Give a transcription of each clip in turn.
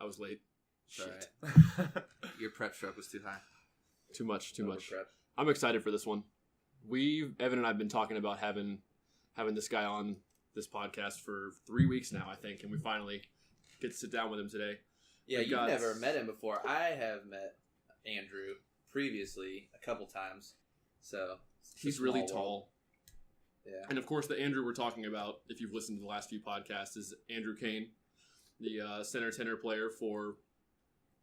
I was late. All Shit. right. Your prep stroke was too high. Too much. Prep. I'm excited for this one. Evan and I have been talking about having this guy on this podcast for 3 weeks now, I think, and we finally get to sit down with him today. Yeah, you've never met him before. I have met Andrew previously a couple times. So he's really tall. Yeah. And of course, the Andrew we're talking about, if you've listened to the last few podcasts, is Andrew Kain, the center tenor player for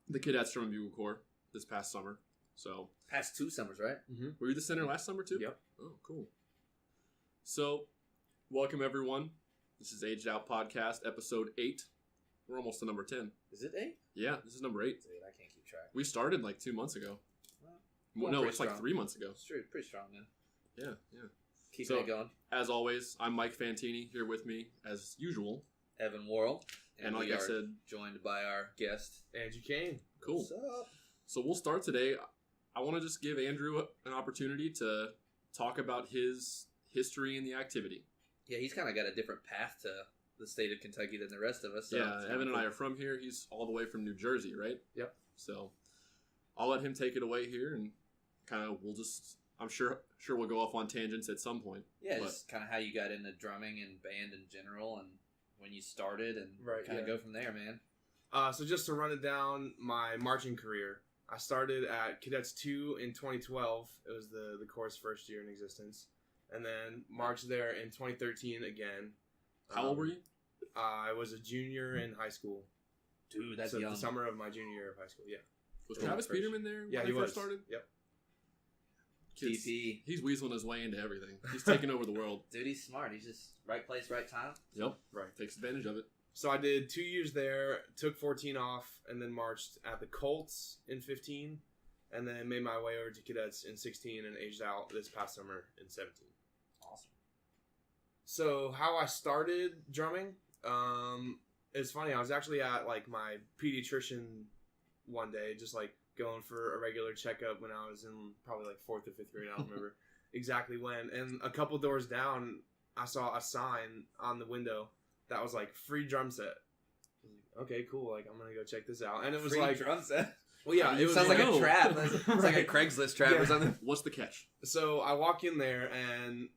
the Cadets Drum and Bugle Corps this past summer. So past 2 summers, right? Mm-hmm. Were you the center last summer too? Yep. Oh, cool. So, welcome everyone. This is Aged Out Podcast, episode 8. We're almost to number 10. Is it 8? Yeah, this is number 8. Dude, I can't keep track. We started like 2 months ago. Well, no, it's strong. like 3 months ago. It's true, pretty strong, man. Yeah. Keeping it going. As always, I'm Mike Fantini, here with me, as usual. Evan Worrell. And like I said, joined by our guest, Andrew Kain. Cool. What's up? So we'll start today. I want to just give Andrew an opportunity to talk about his history in the activity. Yeah, he's kind of got a different path to the state of Kentucky than the rest of us. So yeah, Evan and I are from here. He's all the way from New Jersey, right? Yep. So I'll let him take it away here, and kind of I'm sure we'll go off on tangents at some point. Yeah, just kind of how you got into drumming and band in general, and when you started, and kind of go from there, man. So just to run it down, my marching career. I started at Cadets 2 in 2012. It was the Corps' first year in existence. And then marched there in 2013 again. How old were you? I was a junior in high school. Dude, that's so young. the summer of my junior year of high school, yeah. Was Travis Peterman there when he first started? Yep. DP. He's weaseling his way into everything. He's taking over the world. Dude, he's smart. He's just right place, right time. Yep. Right. Takes advantage of it. So I did 2 years there, took 14 off, and then marched at the Colts in 15, and then made my way over to Cadets in 16 and aged out this past summer in 17. Awesome. So how I started drumming, it's funny. I was actually at like my pediatrician one day, just like going for a regular checkup when I was in probably like 4th or 5th grade. I don't remember exactly when. And a couple doors down, I saw a sign on the window that was like free drum set. I was like, okay, cool. Like I'm gonna go check this out. And it was free like drum set. Well, yeah, it sounds like a trap. It's like a Craigslist trap or something. What's the catch? So I walk in there and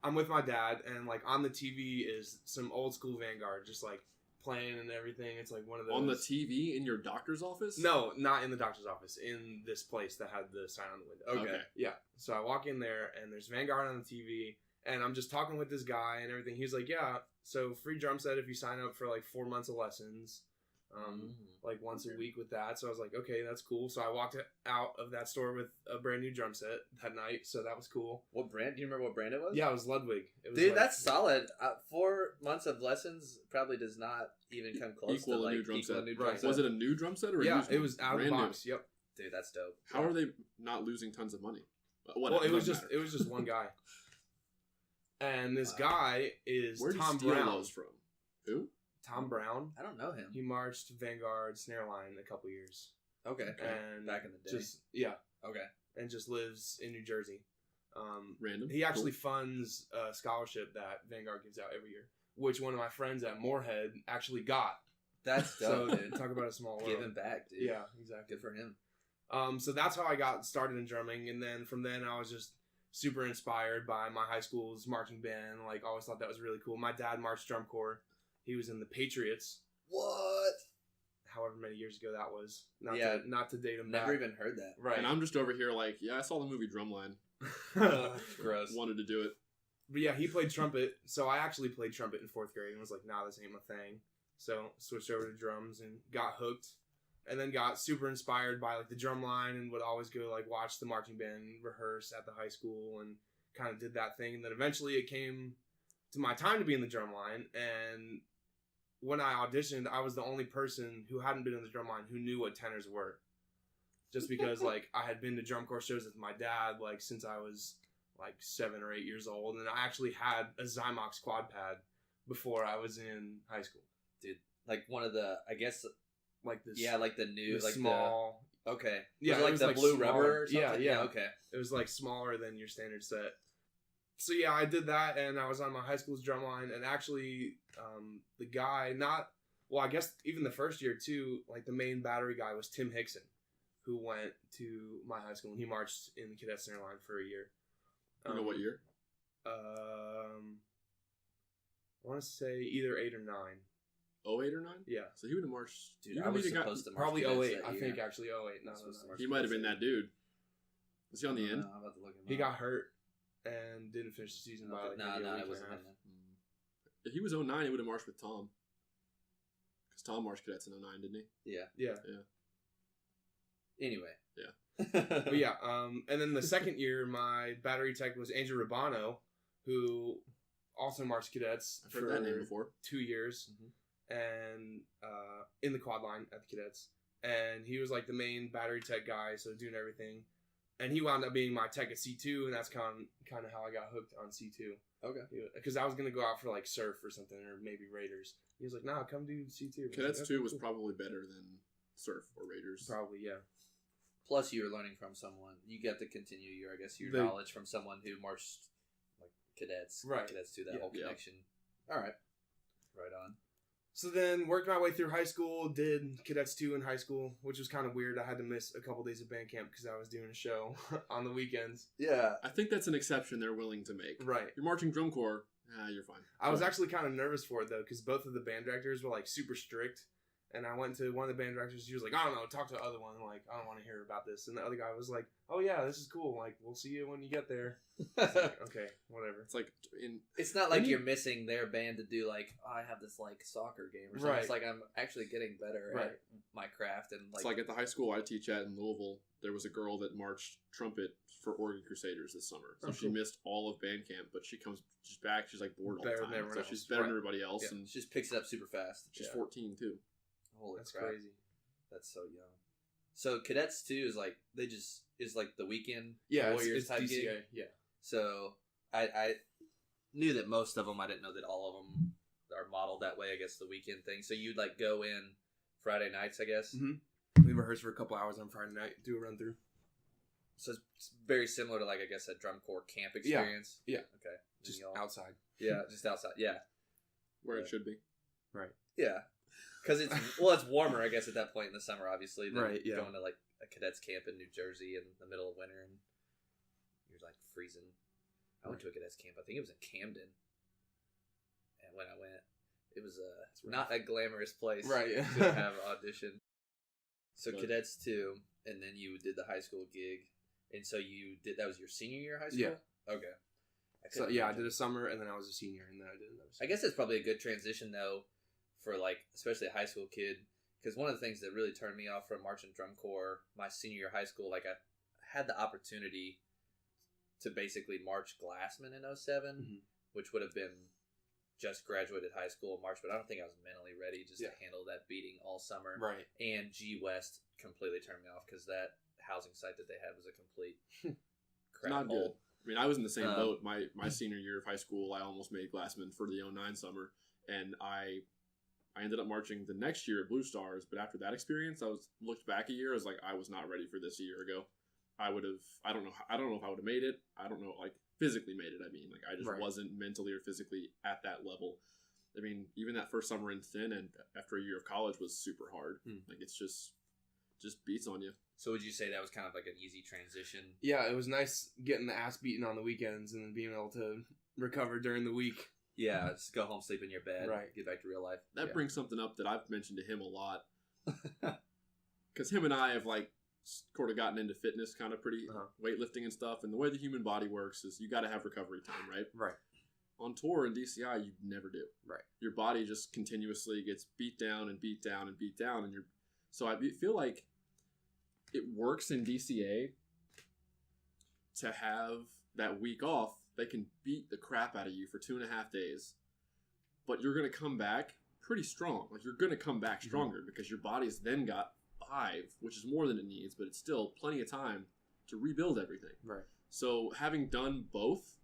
I'm with my dad, and like on the TV is some old school Vanguard, just like playing and everything. It's like one of those on the TV in your doctor's office. No, not in the doctor's office. In this place that had the sign on the window. Okay. Yeah. So I walk in there and there's Vanguard on the TV, and I'm just talking with this guy and everything. He's like, "Yeah, so free drum set if you sign up for like 4 months of lessons." Like once a week with that. So I was like, okay, that's cool. So I walked out of that store with a brand new drum set that night. So that was cool. What brand? Do you remember what brand it was? Yeah, it was Ludwig. It was Dude, like, that's solid. 4 months of lessons probably does not even come close Equal to a like new drum set. a new drum set. Was it a new drum set or a yeah, used it one? was out of the Brand new. box. Yep. Dude, that's dope. How are they not losing tons of money? Well, it was just one guy. And this guy is Where'd Tom you steal Brown. those from? Who? Tom Brown. I don't know him. He marched Vanguard snare line a couple years. Okay. And back in the day. Okay. And just lives in New Jersey. Random. He actually funds a scholarship that Vanguard gives out every year, which one of my friends at Moorhead actually got. That's dope, so, dude. Talk about a small world. Giving back, dude. Yeah, exactly. Good for him. So that's how I got started in drumming, and then from then I was just super inspired by my high school's marching band. Like, always thought that was really cool. My dad marched drum corps. He was in the Patriots. What? However many years ago that was. Not to date him. Never back. even heard that. Right. And I'm just over here like, yeah, I saw the movie Drumline. Gross. Wanted to do it. But yeah, he played trumpet. So I actually played trumpet in 4th grade and was like, nah, this ain't my thing. So switched over to drums and got hooked. And then got super inspired by like the drum line and would always go like watch the marching band rehearse at the high school and kind of did that thing. And then eventually it came to my time to be in the drum line. And when I auditioned, I was the only person who hadn't been in the drum line who knew what tenors were. Just because like I had been to drum corps shows with my dad like since I was like 7 or 8 years old. And I actually had a Zymox quad pad before I was in high school. Dude, like one of the, I guess, like this. Yeah, like the new, the like small. Okay. Yeah, was it like the blue smaller. rubber or something? Yeah. Okay. It was like smaller than your standard set. So yeah, I did that, and I was on my high school's drum line, and actually, the guy, not well, I guess even the first year too, like the main battery guy was Tim Hickson, who went to my high school and he marched in the Cadets Center line for a year. You know what year? I want to say either 8 or 9. 08 or 9? Yeah. So he would have marched. Dude, I was supposed to march probably cadets 08. that I year. think actually 08. No. He might have been that dude. Was he on the end? I'm about to look him He up. got hurt and didn't finish the season by like no, maybe a week it and wasn't a half. him. If he was 09, he would have marched with Tom. Because Tom marched cadets in 09, didn't he? Yeah. Yeah. Anyway. Yeah. But yeah, and then the second year, my battery tech was Andrew Rubano, who also marched cadets I've heard that name before. 2 years, and in the quad line at the cadets. And he was like the main battery tech guy, so doing everything. And he wound up being my tech at C2, and that's kind of how I got hooked on C2. Okay. Because I was going to go out for like surf or something, or maybe Raiders. He was like, nah, come do C2. Cadets like, 2 was cool. probably better than surf or Raiders. Probably, yeah. Plus, you were learning from someone. You get to continue your knowledge from someone who marched like cadets. Right. Cadets 2, that Yeah. whole connection. All right. Right on. So then worked my way through high school, did Cadets 2 in high school, which was kind of weird. I had to miss a couple days of band camp because I was doing a show on the weekends. Yeah. I think that's an exception they're willing to make. Right. You're marching drum corps, you're fine. I was actually kind of nervous for it, though, because both of the band directors were, like, super strict. And I went to one of the band directors. She was like, I don't know, talk to the other one. Like, I don't want to hear about this. And the other guy was like, oh, yeah, this is cool. Like, we'll see you when you get there. Like, okay, whatever. It's like It's not like you're missing their band to do like, oh, I have this like soccer game or something. Right. It's like I'm actually getting better at my craft and like. It's like at the high school I teach at in Louisville, there was a girl that marched trumpet for Oregon Crusaders this summer. So she missed all of band camp, but she's back. She's like bored all the time. So she's better than everybody else. Yeah. And she just picks it up super fast. she's 14 too. Holy That's crap. crazy. That's so young. So Cadets 2 is like is like the weekend Yeah, Warriors it's type DCA. gig. Yeah. So I knew that most of them. I didn't know that all of them are modeled that way. I guess the weekend thing. So you'd like go in Friday nights, I guess. We rehearsed for a couple hours on Friday night, do a run through. So it's very similar to like I guess a drum corps camp experience. Yeah. Okay. Just And outside. Yeah, just outside. Yeah. Where it should be. Yeah. Because it's warmer, I guess, at that point in the summer, obviously, than going to like a cadets camp in New Jersey in the middle of winter and you're like freezing. I went to a cadets camp. I think it was in Camden, and when I went, it was not a glamorous place Right. to have audition. So But- Cadets 2, and then you did the high school gig, and so you did that was your senior year of high school. Yeah. Okay. So yeah, I did a summer and then I was a senior and then I did another I guess it's probably a good transition though, for like especially a high school kid, because one of the things that really turned me off from marching drum corps my senior year of high school, like I had the opportunity to basically march Glassman in 07, which would have been just graduated high school March, but I don't think I was mentally ready just to handle that beating all summer. Right. And G West completely turned me off because that housing site that they had was a complete crap Not hole. good. I mean, I was in the same boat. My senior year of high school, I almost made Glassman for the 09 summer, and I ended up marching the next year at Blue Stars. But after that experience, looked back a year. I was like, I was not ready for this a year ago. I would have. I don't know if I would have made it. I don't know, like physically made it. I mean, like I just wasn't mentally or physically at that level. I mean, even that first summer in Thin and after a year of college was super hard. Like it's just beats on you. So would you say that was kind of like an easy transition? Yeah, it was nice getting the ass beaten on the weekends and then being able to recover during the week. Yeah, just go home, sleep in your bed, Right. get back to real life. That brings something up that I've mentioned to him a lot. Because him and I have like sort of gotten into fitness, kind of pretty weightlifting and stuff. And the way the human body works is you got to have recovery time, right? Right. On tour in DCI, you never do. Right. Your body just continuously gets beat down and beat down and beat down, and so I feel like it works in DCA to have that week off. They can beat the crap out of you for 2.5 days, but you're going to come back pretty strong. Like you're going to come back stronger because your body's then got 5, which is more than it needs, but it's still plenty of time to rebuild everything. Right. So having done both,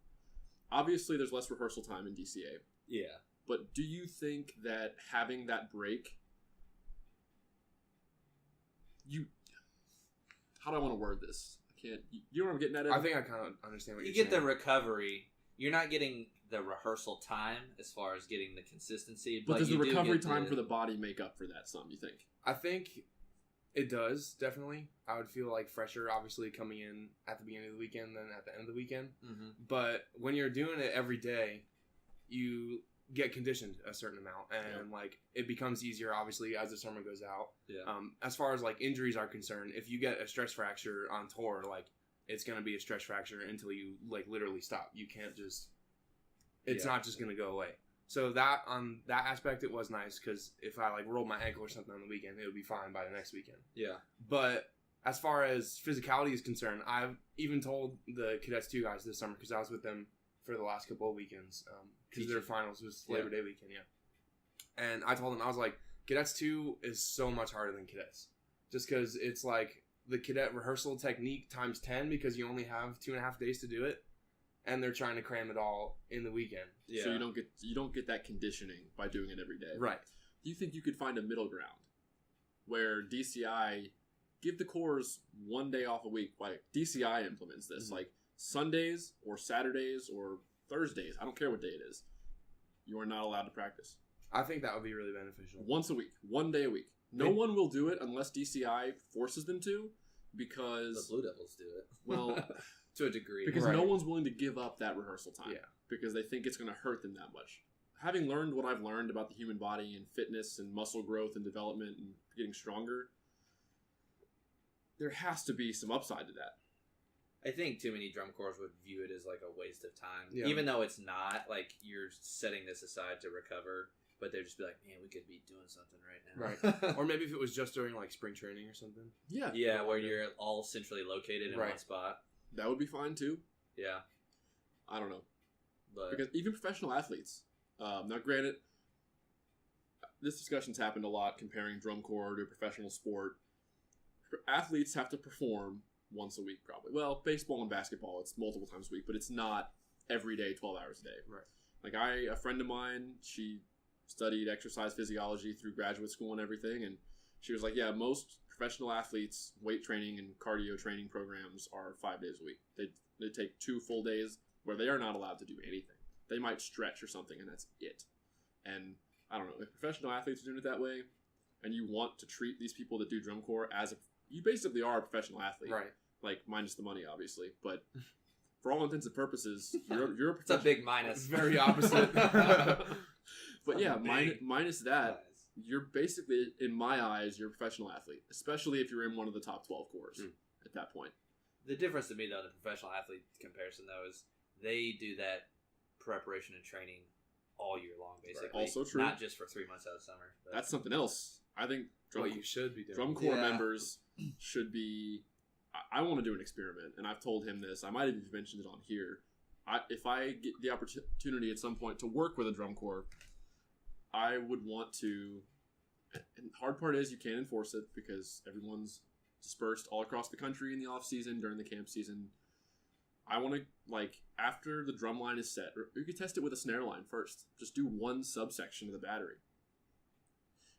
obviously there's less rehearsal time in DCA. Yeah. But do you think that having that break, how do I want to word this? I can't. You know what I'm getting at? I think I kind of understand what You you're get saying. the recovery. You're not getting the rehearsal time as far as getting the consistency. But does the you do recovery get time for the body make up for that some, you think? I think it does, definitely. I would feel like fresher, obviously, coming in at the beginning of the weekend than at the end of the weekend. Mm-hmm. But when you're doing it every day, you get conditioned a certain amount, and like it becomes easier, obviously, as the summer goes out. Yeah. As far as like injuries are concerned, if you get a stress fracture on tour, like it's gonna be a stress fracture until you like literally stop. You can't just. It's not just gonna go away. So that on that aspect, it was nice because if I like rolled my ankle or something on the weekend, it would be fine by the next weekend. Yeah. But as far as physicality is concerned, I've even told the Cadets 2 guys this summer because I was with them for the last couple of weekends because their finals was Labor Day weekend, And I told them, I was like, Cadets 2 is so much harder than Cadets. Just because it's like the cadet rehearsal technique times 10 because you only have 2.5 days to do it. And they're trying to cram it all in the weekend. Yeah. So you don't get that conditioning by doing it every day. Right. Do you think you could find a middle ground where DCI give the corps 1 day off a week? Like DCI implements this, mm-hmm. like Sundays or Saturdays or Thursdays. I don't care what day it is. You are not allowed to practice. I think that would be really beneficial. Once a week, 1 day a week. No one will do it unless DCI forces them to, because the Blue Devils do it. Well. To a degree. Because no one's willing to give up that rehearsal time. Yeah. Because they think it's going to hurt them that much. Having learned what I've learned about the human body and fitness and muscle growth and development and getting stronger, there has to be some upside to that. I think too many drum corps would view it as like a waste of time. Yeah. Even though it's not, like you're setting this aside to recover, but they'd just be like, man, we could be doing something right now. Right. Or maybe if it was just during like spring training or something. Yeah. Yeah, where you're all centrally located in one spot. That would be fine too. Yeah. I don't know. But because even professional athletes, now granted, this discussion's happened a lot comparing drum corps to a professional sport. Athletes have to perform once a week probably. Well, baseball and basketball, it's multiple times a week, but it's not every day, 12 hours a day. Right. Like a friend of mine, she studied exercise physiology through graduate school and everything, and she was like, yeah, most professional athletes' weight training and cardio training programs are 5 days a week. They take 2 full days where they are not allowed to do anything. They might stretch or something, and that's it. And I don't know, if professional athletes are doing it that way, and you want to treat these people that do drum corps as you basically are a professional athlete. Right. Like, minus the money, obviously. But for all intents and purposes, you're a professional. It's a big minus. Very opposite. But yeah, minus that, you're basically, in my eyes, you're a professional athlete. Especially if you're in one of the top 12 corps at that point. The difference to me, though, the professional athlete comparison, though, is they do that preparation and training all year long, basically. Right. Also true. Not just for 3 months out of summer. But. That's something else. I think you should be doing. Drum corps members should be... I want to do an experiment, and I've told him this. I might have even mentioned it on here. If I get the opportunity at some point to work with a drum corps, I would want to... And the hard part is you can't enforce it because everyone's dispersed all across the country in the off-season, during the camp season. I want to, like, after the drum line is set, or you could test it with a snare line first. Just do one subsection of the battery.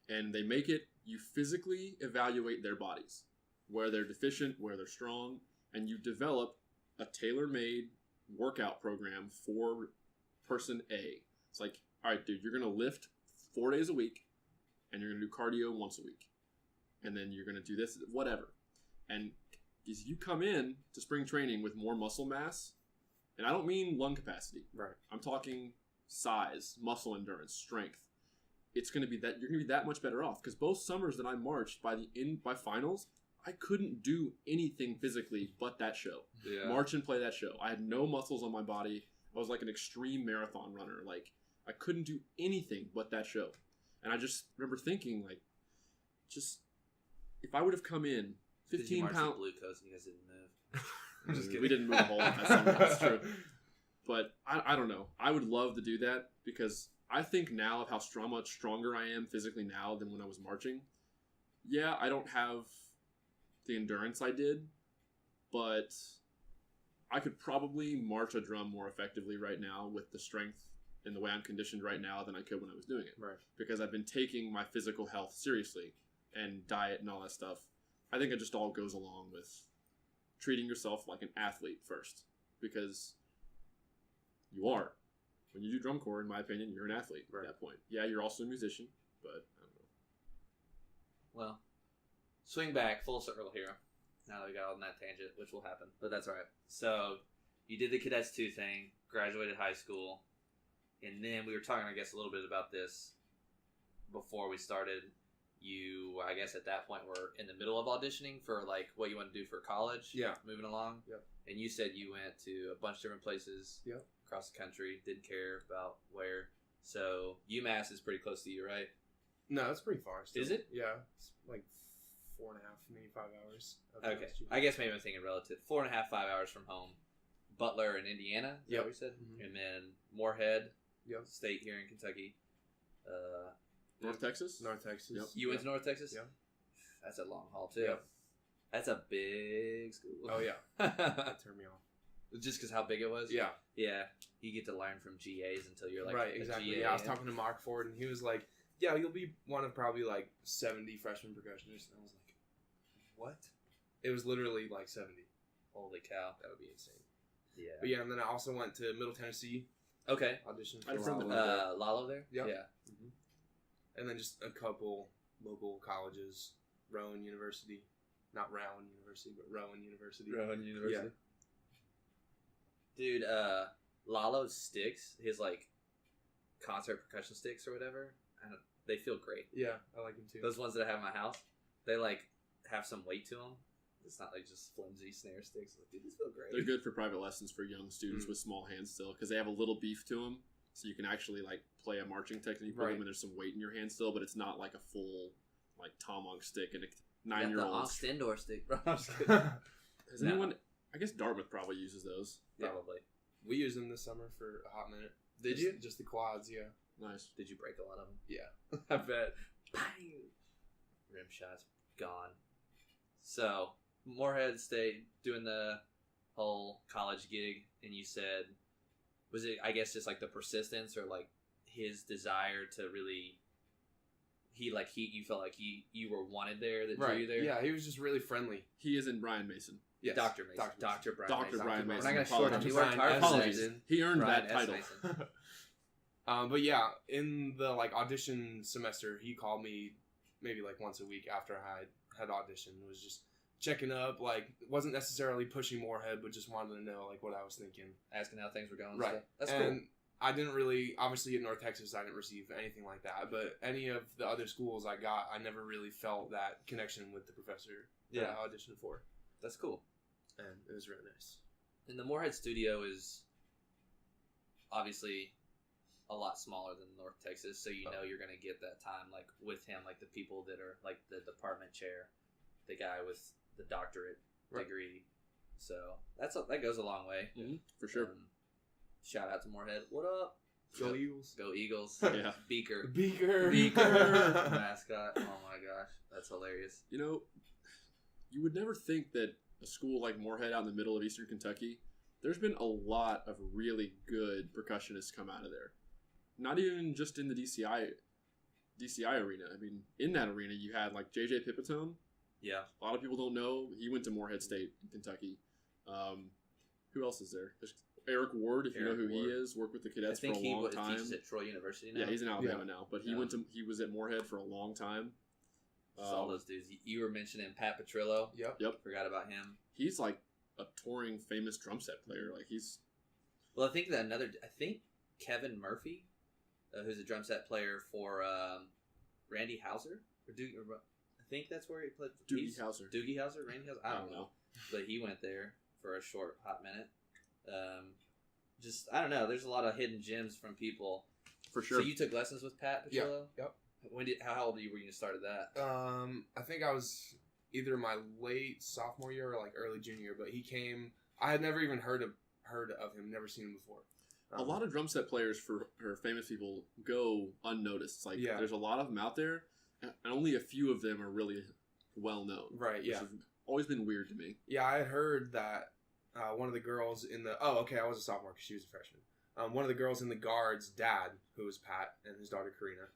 And they make it, you physically evaluate their bodies. Where they're deficient, where they're strong, and you develop a tailor-made workout program for person A. It's like, all right, dude, you're going to lift 4 days a week, and you're going to do cardio once a week. And then you're going to do this, whatever. And as you come in to spring training with more muscle mass, and I don't mean lung capacity. Right. I'm talking size, muscle endurance, strength. It's going to be that you're going to be that much better off because both summers that I marched by finals, I couldn't do anything physically but that show. Yeah. March and play that show. I had no muscles on my body. I was like an extreme marathon runner. Like, I couldn't do anything but that show. And I just remember thinking, like, just, if I would have come in 15 pounds... Blue Coast and you guys didn't move. I'm just kidding. We didn't move a whole lot that summer. That's true. But I don't know. I would love to do that because I think now of how much stronger I am physically now than when I was marching. Yeah, I don't have the endurance I did, but I could probably march a drum more effectively right now with the strength and the way I'm conditioned right now than I could when I was doing it. Right. Because I've been taking my physical health seriously and diet and all that stuff. I think it just all goes along with treating yourself like an athlete first because you are. when you do drum corps, in my opinion, you're an athlete at that point. Yeah, you're also a musician, but I don't know. Well, swing back full circle here. Now that we got on that tangent, which will happen, but that's all right. So you did the Cadets 2 thing, graduated high school, and then we were talking, I guess, a little bit about this before we started. You, I guess, at that point were in the middle of auditioning for like what you want to do for college. Yeah, moving along. Yep. And you said you went to a bunch of different places. Yep. Across the country. Didn't care about where. So UMass is pretty close to you, right? No, it's pretty far. Still. Is it? Yeah, it's like 4.5, maybe 5 hours. Okay. I guess maybe I'm thinking relative. 4.5, 5 hours from home. Butler in Indiana. Is that what you said? Mm-hmm. And then Moorhead. Yep. State here in Kentucky. North Texas? North Texas. Yep. You went to North Texas? Yeah. That's a long haul, too. Yep. That's a big school. Oh, yeah. That turned me off. Just because how big it was? Yeah. Yeah. You get to learn from GAs until you're like right, exactly. Yeah, I was talking to Mark Ford, and he was like, yeah, you'll be one of probably like 70 freshman percussionists. And I was like, what? It was literally like 70. Holy cow. That would be insane. Yeah. But yeah, and then I also went to Middle Tennessee. Okay. Auditioned I'm for from Lalo. Lalo there? Yep. Yeah. Mm-hmm. And then just a couple local colleges. Rowan University. Not Rowan University, but Rowan University. Rowan University. Yeah. Dude, Lalo's sticks, his like concert percussion sticks or whatever, they feel great. Yeah, I like them too. Those ones that I have in my house, they like have some weight to them. It's not like just flimsy snare sticks. Like, dude, these feel great. They're good for private lessons for young students with small hands still, because they have a little beef to them, so you can actually like play a marching technique with them, and there's some weight in your hand still, but it's not like a full like tomahawk stick and a 9-year-old. The Ostendor stick, bro. Has anyone? I guess Dartmouth probably uses those. Probably. We used them this summer for a hot minute. Did you? Just the quads, yeah. Nice. Did you break a lot of them? Yeah. I bet. Bang! Rim shots gone. So, Moorhead State doing the whole college gig, and you said, was it, I guess, just like the persistence or like his desire to really, you felt like you were wanted there, that drew you there? Yeah, he was just really friendly. He is in Brian Mason. Yes. Dr. Mason. Dr. Brian Dr. Mason. Brian Mason. We're not going to short him. He worked hard for Apologies. Mason. He earned Brian that title. But yeah, in the like audition semester, he called me maybe like once a week after I had auditioned. It was just checking up, like wasn't necessarily pushing Moorhead, but just wanted to know like what I was thinking, asking how things were going. Right. Stuff. That's and cool. I didn't really, obviously in North Texas, I didn't receive anything like that. But any of the other schools I got, I never really felt that connection with the professor that I auditioned for. That's cool. And it was really nice. And the Moorhead studio is obviously a lot smaller than North Texas, so you know you're going to get that time like with him, like the people that are like the department chair, the guy with the doctorate degree. So that goes a long way. For sure. Shout out to Moorhead. What up? Go Eagles. Go Eagles. Yeah. Beaker. Mascot. Oh my gosh. That's hilarious. You know, you would never think that a school like Moorhead out in the middle of Eastern Kentucky, there's been a lot of really good percussionists come out of there. Not even just in the DCI arena. I mean, in that arena, you had like JJ Pipitone. Yeah. A lot of people don't know. He went to Moorhead State in Kentucky. Who else is there? There's Eric Ward, if you know who he is, worked with the Cadets for a long time. He teaches at Troy University now. Yeah, he's in Alabama now, but he he was at Moorhead for a long time. All those dudes. You were mentioning Pat Petrillo. Yep. Forgot about him. He's like a touring famous drum set player. Like he's. Well, I think Kevin Murphy, who's a drum set player for Randy Hauser, I think that's where he played. Doogie Hauser. Randy Hauser. I don't know, but he went there for a short hot minute. I don't know. There's a lot of hidden gems from people. For sure. So you took lessons with Pat Petrillo? Yep. How old were you when you started that? I think I was either my late sophomore year or like early junior year, but he came. I had never even heard of him, never seen him before. A lot of drum set players for famous people go unnoticed. It's like there's a lot of them out there, and only a few of them are really well known. Right. Yeah. Which has always been weird to me. Yeah, I had heard that one of the girls in the I was a sophomore because she was a freshman. One of the girls in the Guard's dad, who was Pat, and his daughter Karina,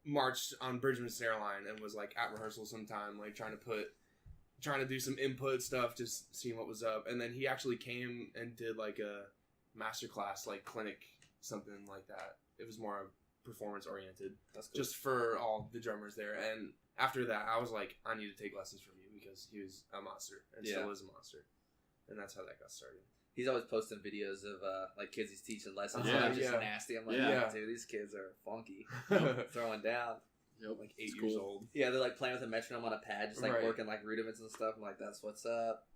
marched on Bridgman snare line and was like at rehearsal sometime, like trying to do some input stuff, just seeing what was up. And then he actually came and did like a masterclass, like clinic something like that. It was more performance oriented, That's cool. just for all the drummers there. And after that, I was like, I need to take lessons from you because he was a monster and still is a monster. And that's how that got started. He's always posting videos of like kids he's teaching lessons. Yeah, And they're just nasty. I'm like, Yeah. dude, these kids are funky, throwing down. Yep. Like 8 It's years cool. old. Yeah, they're like playing with a metronome on a pad, just like Right. working like rudiments and stuff. I'm like, that's what's up.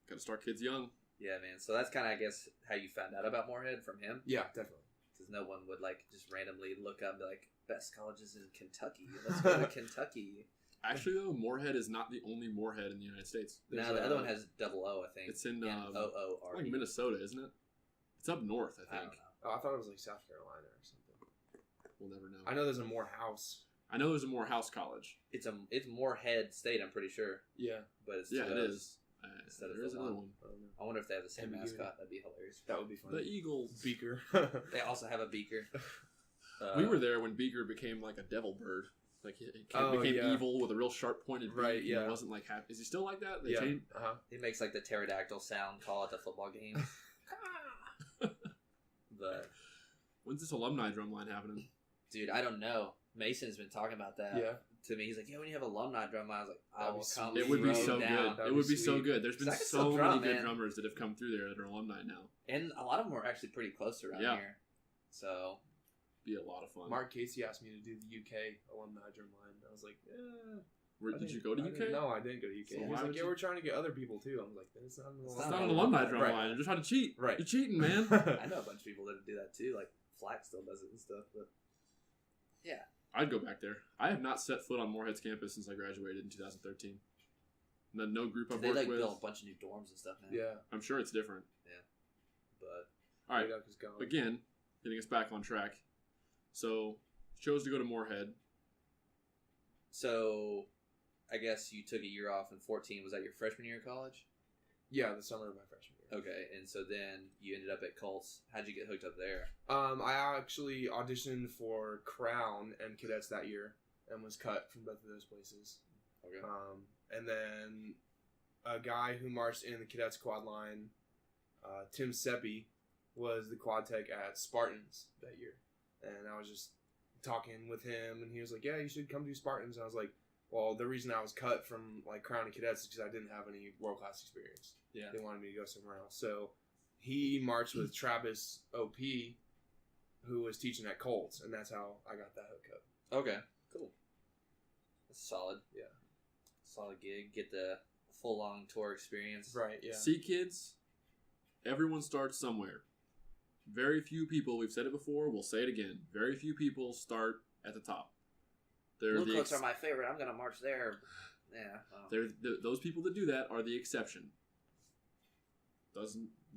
Gotta start kids young. Yeah, man. So that's kind of, I guess, how you found out about Moorhead from him. Yeah, definitely. Because no one would like just randomly look up and be like, best colleges in Kentucky. Let's go to Kentucky. Actually, though, Moorhead is not the only Moorhead in the United States. No, the other one has double O, I think. It's in M-O-O-R-E. like Minnesota, isn't it? It's up north, I I think. don't know. Oh, I thought it was like South Carolina or something. We'll never know. I know there's a Morehouse. I know there's a Morehouse College. It's Moorhead State, I'm pretty sure. Yeah. But it's Yeah, two it O's. is. Instead of There is the another one. one. I don't know. I wonder if they have the same Ambiguity. mascot. That'd be hilarious. That would be fun. The Eagles. Beaker. They also have a beaker. We were there when Beaker became like a devil bird. Like it Oh, became yeah. evil with a real sharp pointed beak. Right, And yeah. it wasn't like happy. Is he still like that? They Yeah. changed. Uh-huh. He makes like the pterodactyl sound call at the football game. But When's this alumni drumline happening? dude, I don't know. Mason's been talking about that Yeah. to me. He's like, yeah, when you have alumni drum, I was like, I That'd will be come. sweet. It would be throw so down. good. That'd It would be be so sweet. good. There's been I can so still many drum, good man. drummers that have come through there that are alumni now. And a lot of them are actually pretty close around Yeah. here. So Be a lot of fun. Mark Casey asked me to do the UK alumni drum line. I was like, Did you go to UK? No, I didn't go to UK. So He why was like, would yeah, you- we're trying to get other people too. I was like, it's not an It's It's alumni. not an alumni drum Right. line. You're just trying to cheat. Right. You're cheating, man. I know a bunch of people that do that too. Like Flack still does it and stuff. But I'd go back there. I have not set foot on Moorhead's campus since I graduated in 2013. No group I've they worked like with. built a bunch of new dorms and stuff now. Yeah. I'm sure it's different. But All right. Duck is gone. Again, getting us back on track. So, chose to go to Moorhead. so I guess you took a year off in 14. Was that your freshman year of college? Yeah, the summer of my freshman year. Okay, and so then you ended up at Colts. How'd you get hooked up there? I actually auditioned for Crown and Cadets that year and was cut from both of those places. Okay. And then a guy who marched in the Cadets Quadline, Tim Seppi, was the quad tech at Spartans that year. And I was just talking with him, and he was like, yeah, you should come do Spartans. And I was like, well, the reason I was cut from like Crown and Cadets is because I didn't have any world-class experience. Yeah. They wanted me to go somewhere else. So he marched with Travis O.P., who was teaching at Colts, and that's how I got that hookup. Okay, cool. That's solid. Yeah. Solid gig. Get the full long tour experience. Right, yeah. See, kids, everyone starts somewhere. Very few people, we've said it before, we'll say it again. Very few people start at the top. They're Blue the coats are my favorite. I'm gonna march there. Yeah. Well, those people that do that are the exception.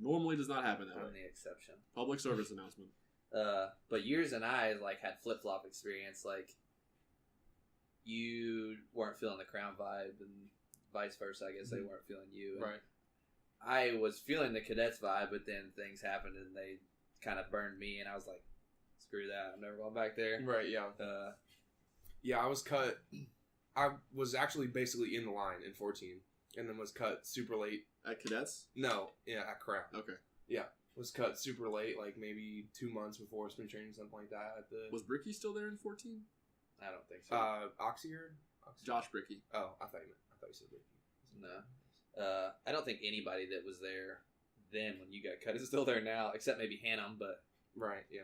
Normally does not happen that I'm way. the exception. Public service announcement. But yours and I like had flip flop experience. Like you weren't feeling the Crown vibe, and vice versa. I guess they weren't feeling you. And Right. I was feeling the Cadets vibe, but then things happened and they kind of burned me, and I was like, "Screw that! I'm never going back there." Right, yeah. Yeah, I was cut. I was actually basically in the line in 14, and then was cut super late. At Cadets? No, yeah, at Crown. Okay. Was cut super late, like maybe 2 months before spring training, something like that. At the Was Bricky still there in 14? I don't think so. Oxyard? Josh Bricky. Oh, I thought you said Ricky. No. I don't think anybody that was there then when you got cut is still there now, except maybe Hannum. But Right, yeah.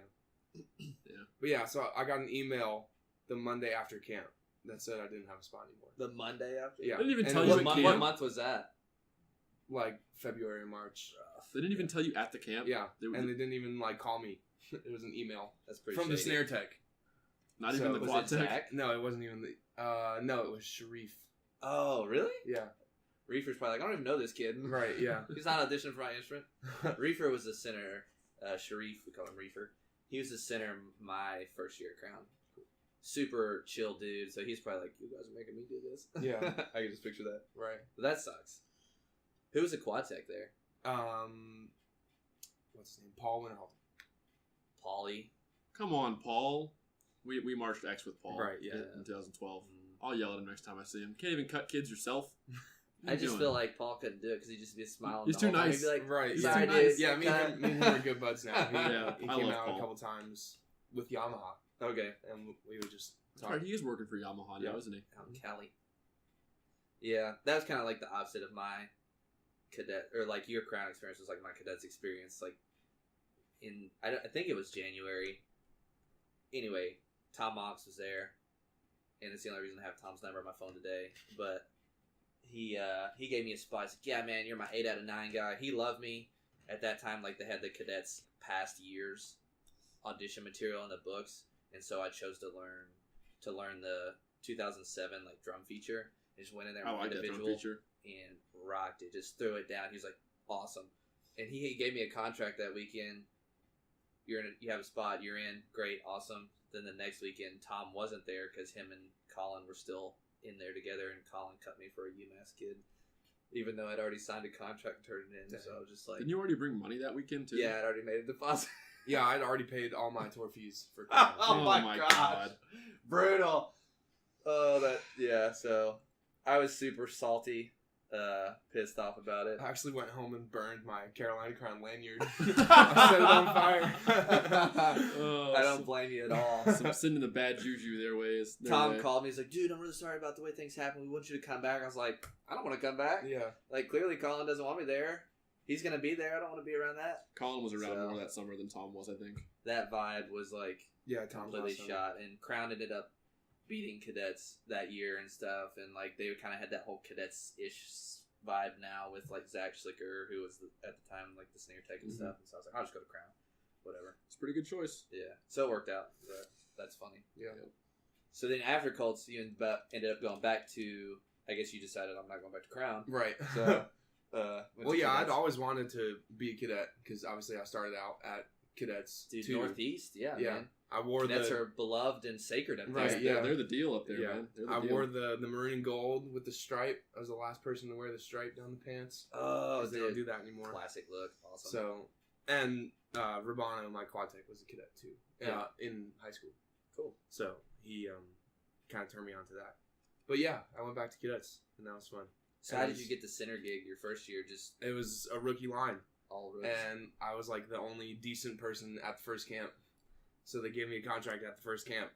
Yeah. But yeah, so I got an email the Monday after camp that said I didn't have a spot anymore. the Monday after, Yeah. They didn't even And tell it you was at what camp. month was that? like February or March. They didn't even tell you at the camp. Yeah, They were and they didn't even like call me. It was an email That's pretty from the shady. snare tech. not So even the was quad Was it tech. Zach? No, it wasn't even the. No, it was Sharif. Oh, really? Yeah. Reefer's probably like, I don't even know this kid. Right. Yeah. He's not auditioning for my instrument. Reefer was the center. Sharif, we call him Reefer. He was the center my first year at Crown. Super chill dude. So he's probably like, you guys are making me do this. Yeah. I can just picture that. Right. But that sucks. Who was the quad tech there? What's his name? Paul Winterhalter. Paulie. Come on, Paul. We marched X with Paul. Right, yeah. In 2012. Mm. I'll yell at him next time I see him. Can't even cut kids yourself. I just feel like Paul couldn't do it because he'd just be smiling. He's too nice. He'd be like, right. Sorry, He's too nice. dude. Yeah, me and him are good buds now. He I came love out Paul. a couple times with Yamaha, Okay. and we would just All talk. right, he is working for Yamaha now, Yeah. isn't he? Out in Cali. Yeah, that was kind of like the opposite of my cadet, or like your Crown experience was like my cadets experience. Like I think it was January. Anyway, Tom Mox was there, and it's the only reason I have Tom's number on my phone today. But he gave me a spot. He's like, "Yeah, man, you're my 8 out of 9 guy." He loved me at that time. Like they had the cadets past years audition material in the books, and so I chose to learn the 2007 like drum feature. I just went in there I with like that drum individual feature. and rocked it. Just threw it down. He was like, awesome. And he gave me a contract that weekend. You have a spot. You're in. Great. Awesome. Then the next weekend, Tom wasn't there because him and Colin were still in there together, and Colin cut me for a UMass kid, even though I'd already signed a contract and turned it in. So I was just like, Didn't you already bring money that weekend too? yeah, I'd already made a deposit. Yeah, I'd already paid all my tour fees for. Oh my my gosh. God. Brutal. Oh, yeah. So I was super salty, pissed off about it. I actually went home and burned my Carolina Crown lanyard. I set it on fire. I don't blame you at all. Some sending the bad juju their ways. Tom called me. He's like, dude, I'm really sorry about the way things happened. We want you to come back. I was like, I don't want to come back. Yeah. Like, clearly Colin doesn't want me there. He's going to be there. I don't want to be around that. Colin was around So- more that summer than Tom was, I think. That vibe was like Yeah, Tom's completely awesome. shot. And Crown ended up beating cadets that year and stuff. And like they kind of had that whole cadets-ish vibe now with like Zach Schlicker, who was at the time like the snare tech and Mhm. stuff. And so I was like, I'll just go to Crown. Whatever. It's a pretty good choice. Yeah. So it worked out. That's funny. Yeah. So then after Colts, you ended up going back to, I guess you decided I'm not going back to Crown. Right. So, well, yeah, I'd always wanted to be a cadet because obviously I started out at cadets. Dude, too. Northeast, yeah, Yeah. man. I wore Cadets the are beloved and sacred up there. Right, They're, yeah. they're the deal up there, Yeah. man. They're the I deal. wore the maroon and gold with the stripe. I was the last person to wear the stripe down the pants. Oh, 'Cause they don't do that anymore. Classic look. Awesome. So, and Rabano, my quad tech, was a cadet too. In high school. Cool. So he kind of turned me on to that. But yeah, I went back to cadets, and that was fun. So how did you get the center gig your first year? Just It was a rookie line, all rookies? and I was like the only decent person at the first camp. So they gave me a contract at the first camp.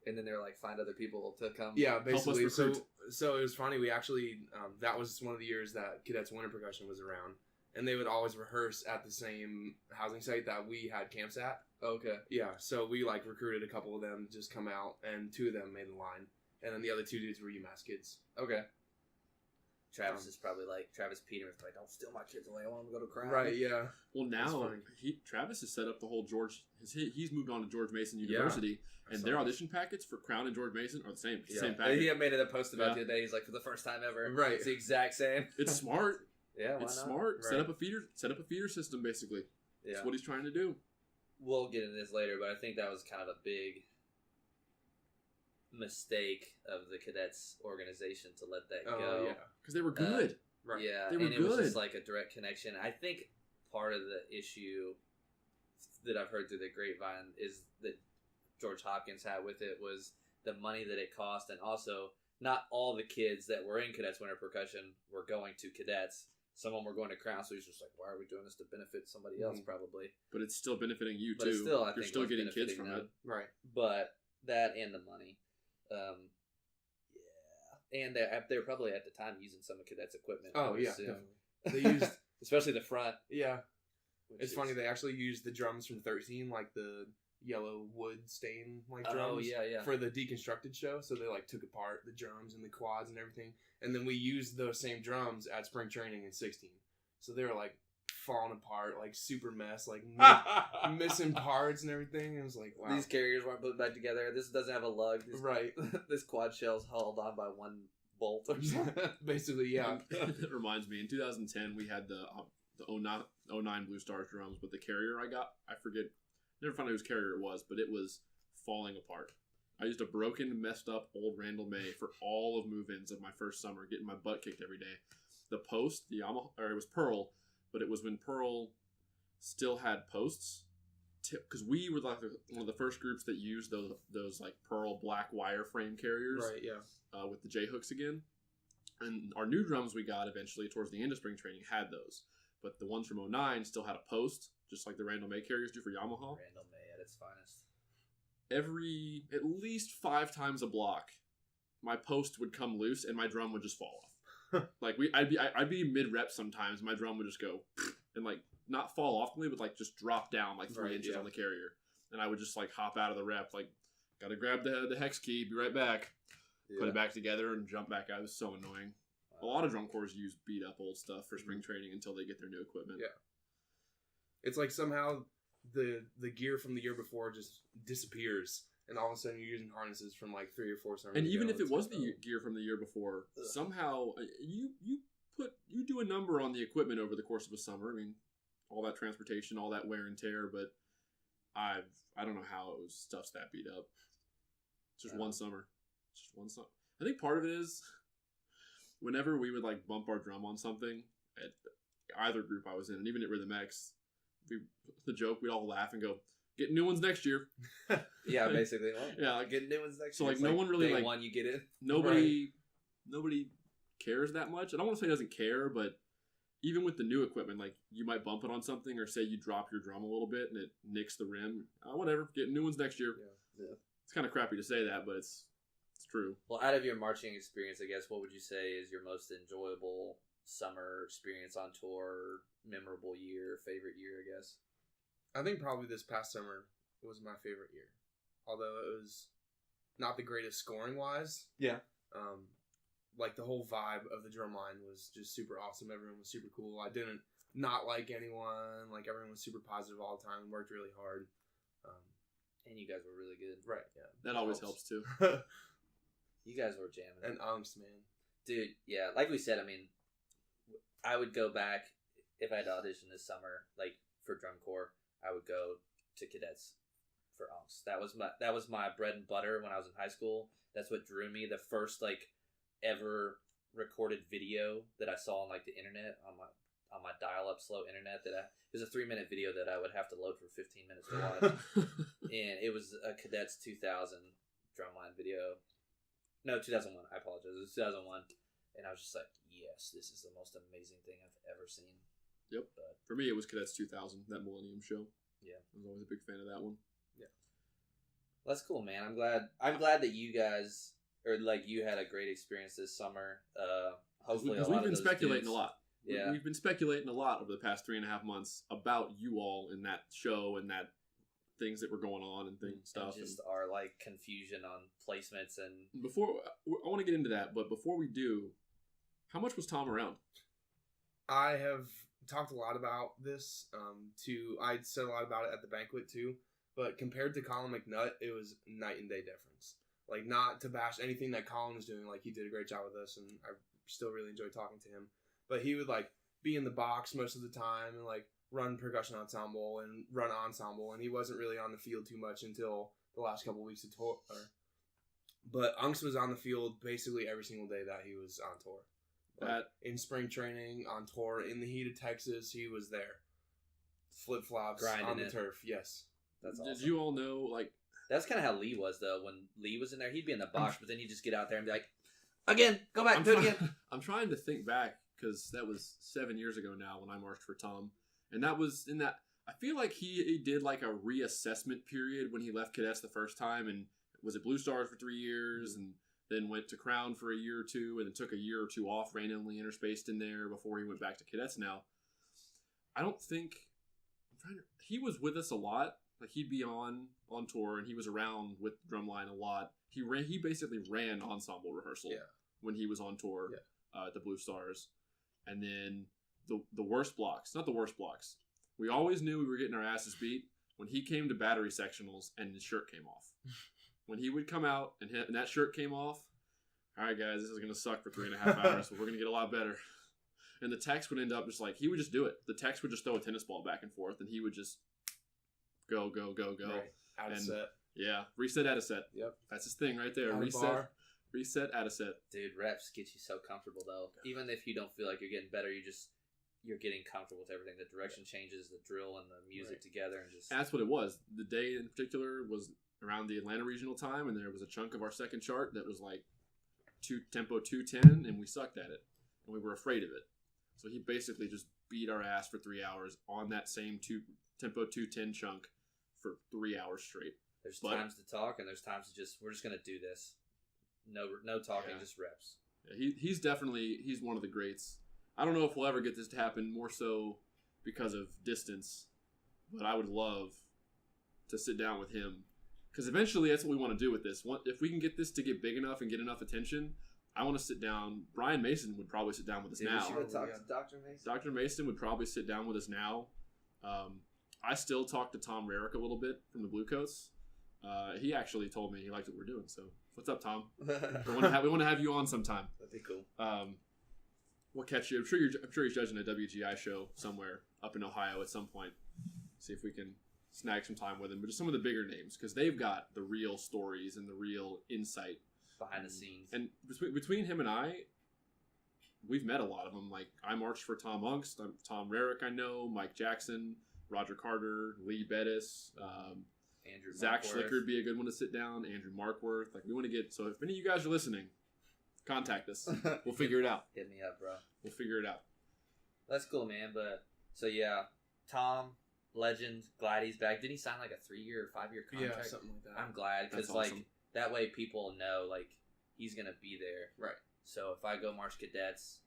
And then they're like, find other people to come. Yeah, basically. So, recruit. so it was funny. We actually that was one of the years that Cadets Winter Percussion was around, and they would always rehearse at the same housing site that we had camps at. Okay. Yeah, so we like recruited a couple of them to just come out, and 2 of them made the line, and then the other 2 dudes were UMass kids. Okay. Travis is probably like, Travis Peterman's like, don't steal my kids away. I want them to go to Crown. Right? Yeah. Well, That's now funny. Travis has set up the whole George. He's moved on to George Mason Yeah. University, and saw their that. audition packets for Crown and George Mason are the same. It's the Yeah. same package. He made a post about Yeah. it the other day. He's like, for the first time ever. Right. It's the exact same. It's smart. Yeah, why It's not? smart. Right. Set up a feeder system. Basically, Yeah. that's what he's trying to do. We'll get into this later, but I think that was kind of a big mistake of the cadets organization to let that Oh go. yeah. Because they were good. Right. Yeah, They were and it was good. just like a direct connection. I think part of the issue that I've heard through the grapevine is that George Hopkins had with it was the money that it cost, and also not all the kids that were in Cadets Winter Percussion were going to cadets. Some of them were going to Crown, so he's just like, why are we doing this to benefit somebody else, probably? But it's still benefiting you But too. it's still, I You're think, still was getting kids benefiting from them. it. Right. But that and the money. Yeah. And they're probably at the time using some of cadets' equipment. I Oh would yeah. assume. Definitely. They used. Especially the front. Yeah. which It's is- funny. They actually used the drums from 13, like the yellow wood stain like drums. Oh, yeah. For the deconstructed show, so they like took apart the drums and the quads and everything, and then we used those same drums at spring training in 16. So they were like falling apart, like super mess, like missing parts and everything. It was like, wow. These carriers weren't put back together. This doesn't have a lug. This, Right. this quad shell's held on by one bolt or something. Basically, yeah. It reminds me, in 2010, we had the 09 Blue Stars drums, but the carrier I got, I forget, never found out whose carrier it was, but it was falling apart. I used a broken, messed up old Randall May for all of move-ins of my first summer, getting my butt kicked every day. The post, the Yamaha, or it was Pearl, but it was when Pearl still had posts, because we were like one of the first groups that used those like Pearl black wire frame carriers, Right, yeah. with the J hooks again. And our new drums we got eventually towards the end of spring training had those. But the ones from 09 still had a post, just like the Randall May carriers do for Yamaha. Randall May at its finest. At least 5 times a block, my post would come loose and my drum would just fall off. Like I'd be mid rep sometimes, my drum would just go and like not fall off me, but like just drop down like 3 inches on the carrier, and I would just like hop out of the rep, like gotta grab the hex key, be right back, put it back together, and jump back out. It was so annoying. A lot of drum corps use beat up old stuff for spring training until they get their new equipment. Yeah, it's like somehow the gear from the year before just disappears, and all of a sudden you're using harnesses from like 3 or 4 summers. And even ago. if it was the gear from the year before, somehow you do a number on the equipment over the course of a summer. I mean, all that transportation, all that wear and tear, but I don't know how stuff's that beat up. It's just one summer. It's just one summer. I think part of it is whenever we would like bump our drum on something at either group I was in, and even at Rhythm X, the joke, we'd all laugh and go, "Get new ones next year." Yeah, basically. Well, yeah, like, get new ones next year. So like no one really day like one you get it. Nobody cares that much. I don't want to say doesn't care, but even with the new equipment, like you might bump it on something, or say you drop your drum a little bit and it nicks the rim. Whatever, get new ones next year. Yeah. It's kind of crappy to say that, but it's true. Well, out of your marching experience, I guess, what would you say is your most enjoyable summer experience on tour, memorable year, favorite year, I guess? I think probably this past summer was my favorite year. Although it was not the greatest scoring wise. Yeah. Like the whole vibe of the drum line was just super awesome. Everyone was super cool. I didn't not like anyone. Like everyone was super positive all the time and worked really hard. And you guys were really good. Right, yeah. That always helps too. You guys were jamming. And Angst, man. Dude, yeah, like we said, I mean, I would go back, if I had to audition this summer, like, for drum corps, I would go to Cadets for Angst. That was my bread and butter when I was in high school. That's what drew me. The first, like, ever recorded video that I saw on, like, the internet, on my dial-up slow internet, it was a 3-minute video that I would have to load for 15 minutes to watch. And it was a Cadets 2000 drumline video. No, 2001. I apologize. It was 2001. And I was just like, yes, this is the most amazing thing I've ever seen. Yep. But for me, it was Cadets 2000, that Millennium show. Yeah. I was always a big fan of that one. Yeah. Well, that's cool, man. I'm glad that you guys, or like you had a great experience this summer. Hopefully, because we've been speculating a lot. Yeah. We've been speculating a lot over the past 3.5 months about you all in that show and that things that were going on and stuff. And just our like confusion on placements and. Before I want to get into that, but before we do, how much was Tom around? I have talked a lot about this. I said a lot about it at the banquet too. But compared to Colin McNutt, it was night and day difference. Like, not to bash anything that Colin was doing. Like, he did a great job with us, and I still really enjoyed talking to him. But he would, like, be in the box most of the time and, like, run percussion ensemble and run ensemble. And he wasn't really on the field too much until the last couple of weeks of tour. But Unks was on the field basically every single day that he was on tour. Like, in spring training, on tour, in the heat of Texas, he was there. Flip-flops on the turf, yes. That's awesome. Did you all know, like... That's kind of how Lee was, though. When Lee was in there, he'd be in the box, but then he'd just get out there and be like, again, go back, do it again. I'm trying to think back, because that was 7 years ago now when I marched for Tom. And that was in that... I feel like he did, like, a reassessment period when he left Cadets the first time, and was at Blue Stars for 3 years, and then went to Crown for a year or two, and then took a year or two off, randomly interspaced in there before he went back to Cadets now. I don't think... He was with us a lot. Like, he'd be on tour, and he was around with Drumline a lot. He basically ran ensemble rehearsal when he was on tour at the Blue Stars. And then the worst blocks, not the worst blocks. We always knew we were getting our asses beat when he came to battery sectionals and his shirt came off. When he would come out and that shirt came off, all right, guys, this is going to suck for 3.5 hours, but we're going to get a lot better. And the techs would end up just like, he would just do it. The techs would just throw a tennis ball back and forth, and he would just go. Right. Out of set. Yeah. Reset, out of set. Yep. That's his thing right there. Reset, out of set. Dude, reps get you so comfortable, though. Even if you don't feel like you're getting better, you're getting comfortable with everything. The direction changes, the drill and the music together. And just that's what it was. The day in particular was around the Atlanta regional time, and there was a chunk of our second chart that was like tempo 210, and we sucked at it, and we were afraid of it. So he basically just beat our ass for 3 hours on that same tempo 210 chunk for 3 hours straight. There's times to talk, and there's times to we're just gonna do this. No talking, just reps. Yeah, he's one of the greats. I don't know if we'll ever get this to happen, more so because of distance, but I would love to sit down with him, because eventually that's what we want to do with this. If we can get this to get big enough and get enough attention, I want to sit down. Brian Mason would probably sit down with us now. You want to talk to Dr. Mason? Dr. Mason would probably sit down with us now. I still talk to Tom Rarick a little bit from the Bluecoats. He actually told me he liked what we're doing. So what's up, Tom? we want to have you on sometime. That'd be cool. We'll catch you. I'm sure he's judging a WGI show somewhere up in Ohio at some point. See if we can snag some time with him. But just some of the bigger names, because they've got the real stories and the real insight behind the scenes. And between him and I, we've met a lot of them. Like, I marched for Tom Ungst, Tom Rarick, I know, Mike Jackson, Roger Carter, Lee Bettis, Andrew Zach Markworth. Schlicker would be a good one to sit down. Andrew Markworth. Like, we want to get. So if any of you guys are listening, contact us. We'll figure it out. Hit me up, bro. We'll figure it out. That's cool, man. But so yeah, Tom, legend, glad he's back. Did he sign like a 3-year or 5-year contract? Yeah, something like that. I'm glad, because That's awesome. like that way people know like he's gonna be there. Right. So if I go march cadets,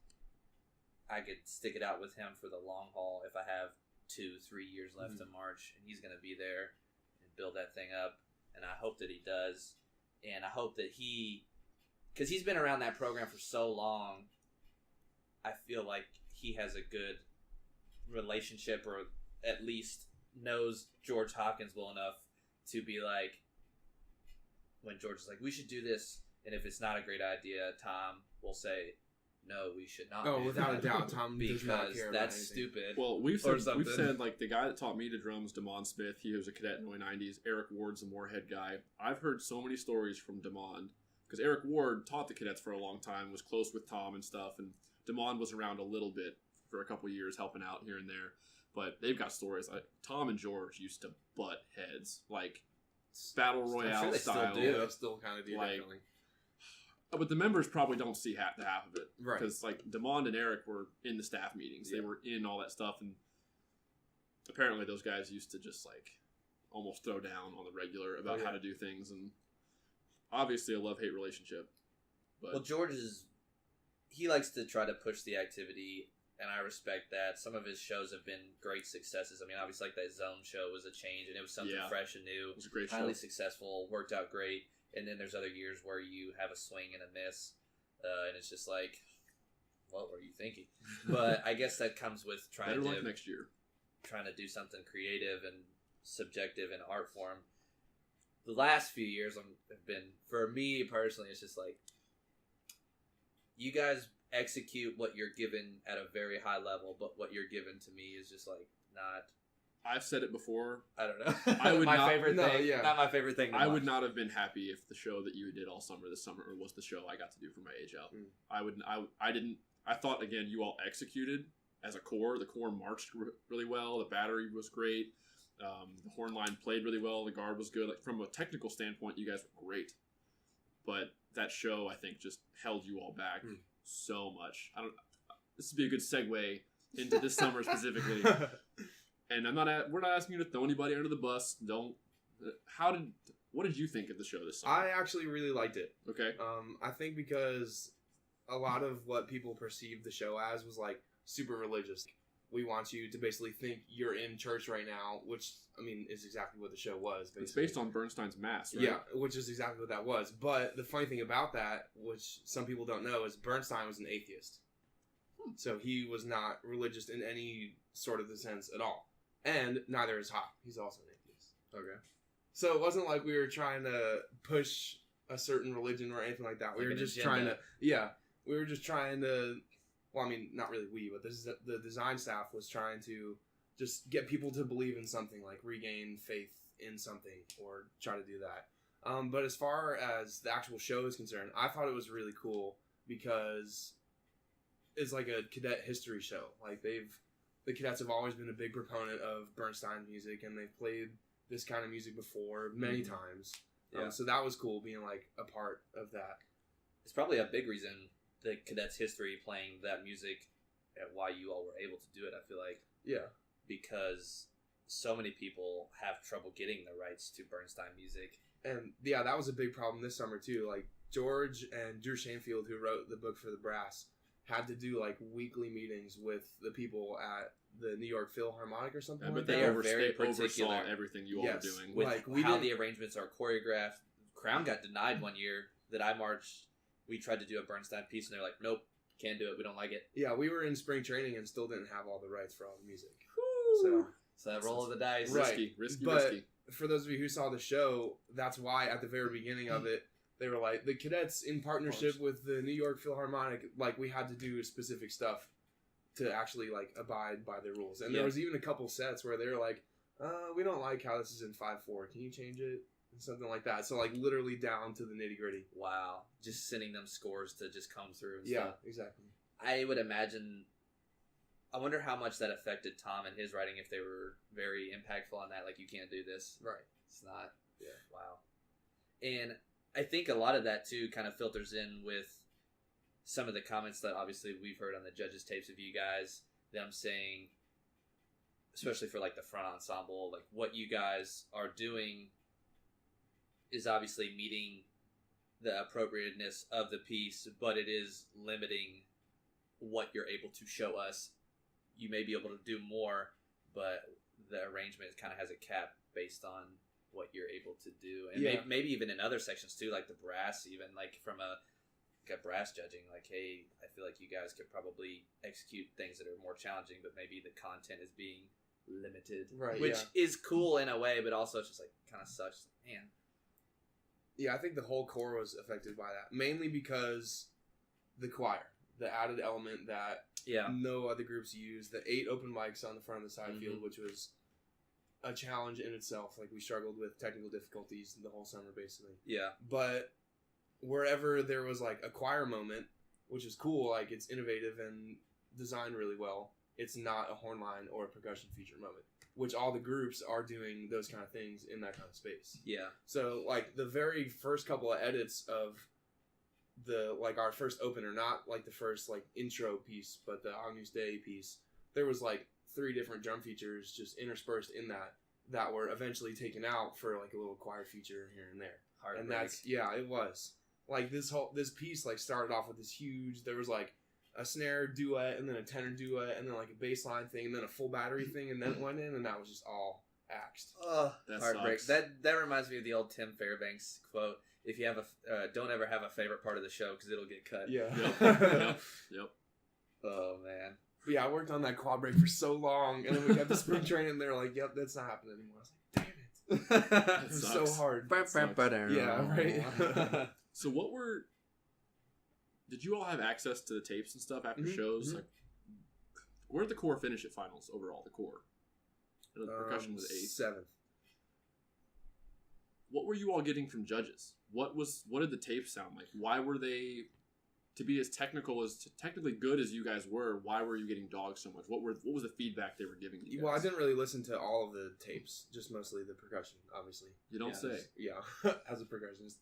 I could stick it out with him for the long haul. If I have 2-3 years left to march, and he's gonna be there and build that thing up, and I hope that he does, and I hope that because he's been around that program for so long, I feel like he has a good relationship, or at least knows George Hopkins well enough to be like, when George is like, we should do this, and if it's not a great idea, Tom will say, no, we should not. Oh, without a doubt, Tom does not because care that's about anything. stupid. Well, we've said like the guy that taught me to drums, Damon Smith, he was a cadet in the early 90s. Eric Ward's the Moorhead guy. I've heard so many stories from Damon, because Eric Ward taught the cadets for a long time, was close with Tom and stuff, and Damon was around a little bit for a couple years helping out here and there. But they've got stories. Like, Tom and George used to butt heads, like battle royale style. Still do. They still kind of do, like, definitely. But the members probably don't see half of it, Right. Because like Damon and Eric were in the staff meetings. Yeah. They were in all that stuff, and apparently those guys used to just like almost throw down on the regular about how to do things, and obviously a love-hate relationship. But Well, George he likes to try to push the activity, and I respect that. Some of his shows have been great successes. I mean, obviously, like that Zone show was a change, and it was something fresh and new. it was a great show. Highly successful, worked out great. And then there's other years where you have a swing and a miss, and it's just like, what were you thinking? But I guess that comes with Better luck next year. trying to do something creative and subjective in art form. The last few years have been, for me personally, it's just like, you guys execute what you're given at a very high level, but what you're given to me is just like not. I've said it before. I don't know. I would not. Favorite thing. Yeah. Not my favorite thing. I would not have been happy if the show that you did all summer this summer was the show I got to do for my age out. I didn't. I thought, again, you all executed as a core. The core marched really well. The battery was great. The horn line played really well. The guard was good. Like, from a technical standpoint, you guys were great. But that show, I think, just held you all back so much. This would be a good segue into this summer specifically. And we're not asking you to throw anybody under the bus. What did you think of the show this summer? I actually really liked it. Okay. I think because a lot of what people perceived the show as was like super religious. We want you to basically think you're in church right now, which, I mean, is exactly what the show was. Basically. It's based on Bernstein's Mass, right? Yeah, which is exactly what that was. But the funny thing about that, which some people don't know, is Bernstein was an atheist. So he was not religious in any sort of the sense at all. And neither is Hop. He's also an atheist. Okay. So it wasn't like we were trying to push a certain religion or anything like that. We were just trying to... Yeah. We were just trying to... Well, I mean, not really we, but the design staff was trying to just get people to believe in something, like regain faith in something, or try to do that. But as far as the actual show is concerned, I thought it was really cool because it's like a cadet history show. Like, the cadets have always been a big proponent of Bernstein music, and they've played this kind of music before many times. Yeah. So that was cool, being like a part of that. it's probably a big reason the Cadets history playing that music and why you all were able to do it. I feel like because so many people have trouble getting the rights to Bernstein music, and that was a big problem this summer too. Like George and Drew Shanefield, who wrote the book for the brass, had to do like weekly meetings with the people at the New York Philharmonic or something. But like they that. very particular. oversaw everything you all were doing. With like how the arrangements are choreographed. Crown got denied one year that I marched. We tried to do a Bernstein piece, and they're like, "Nope, can't do it. We don't like it." Yeah, we were in spring training and still didn't have all the rights for all the music. So that roll of the dice. Right. Risky. For those of you who saw the show, that's why at the very beginning of it, they were like, the Cadets in partnership with the New York Philharmonic, like we had to do specific stuff to actually like abide by the rules. And there was even a couple sets where they were like, we don't like how this is in 5/4. Can you change it? And something like that. So like literally down to the nitty gritty. Wow. Just sending them scores to just come through and Yeah, stuff. exactly. I would imagine. I wonder how much that affected Tom and his writing, if they were very impactful on that. Like, you can't do this. Right. It's not. Yeah. Wow. And I think a lot of that, too, kind of filters in with some of the comments that obviously we've heard on the judges' tapes of you guys. Them saying, especially for, like, the front ensemble, like, what you guys are doing is obviously meeting the appropriateness of the piece, but it is limiting what you're able to show us. You may be able to do more, but the arrangement kind of has a cap based on what you're able to do. And maybe even in other sections too, like the brass, even like from a brass judging, like, hey, I feel like you guys could probably execute things that are more challenging, but maybe the content is being limited. Right. Which is cool in a way, but also it's just like kind of sucks. Man. Yeah, I think the whole corps was affected by that. Mainly because the choir, the added element that no other groups use, the 8 open mics on the front of the side field, which was a challenge in itself. Like, we struggled with technical difficulties the whole summer, basically. Yeah. But wherever there was, like, a choir moment, which is cool, like, it's innovative and designed really well, it's not a horn line or a percussion feature moment, which all the groups are doing those kind of things in that kind of space. Yeah. So, like, the very first couple of edits of our first opener, not like the first like intro piece, but the Agnus Dei piece, there was like 3 different drum features just interspersed in that were eventually taken out for like a little choir feature here and there. And that's it was like this piece like started off with this huge, there was like a snare duet and then a tenor duet and then like a bass line thing and then a full battery thing and then it went in and that was just all axed. That heartbreak. That reminds me of the old Tim Fairbanks quote. If you have don't ever have a favorite part of the show because it'll get cut. Yeah. Yep. Oh man. But yeah, I worked on that quad break for so long, and then we got the spring training, and they're like, "Yep, that's not happening anymore." I was like, "Damn it, it was so hard." Yeah, right. So, did you all have access to the tapes and stuff after shows? Like, where did the corps finish at finals overall? The corps. The percussion was 8th. 7th. What were you all getting from judges? What did the tapes sound like? Why were they, to be as technically good as you guys were, why were you getting dogged so much? What was the feedback they were giving you guys? Well, I didn't really listen to all of the tapes, just mostly the percussion, obviously. You don't say. Yeah, as a percussionist.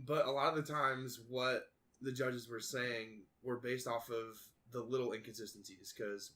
But a lot of the times what the judges were saying were based off of the little inconsistencies, because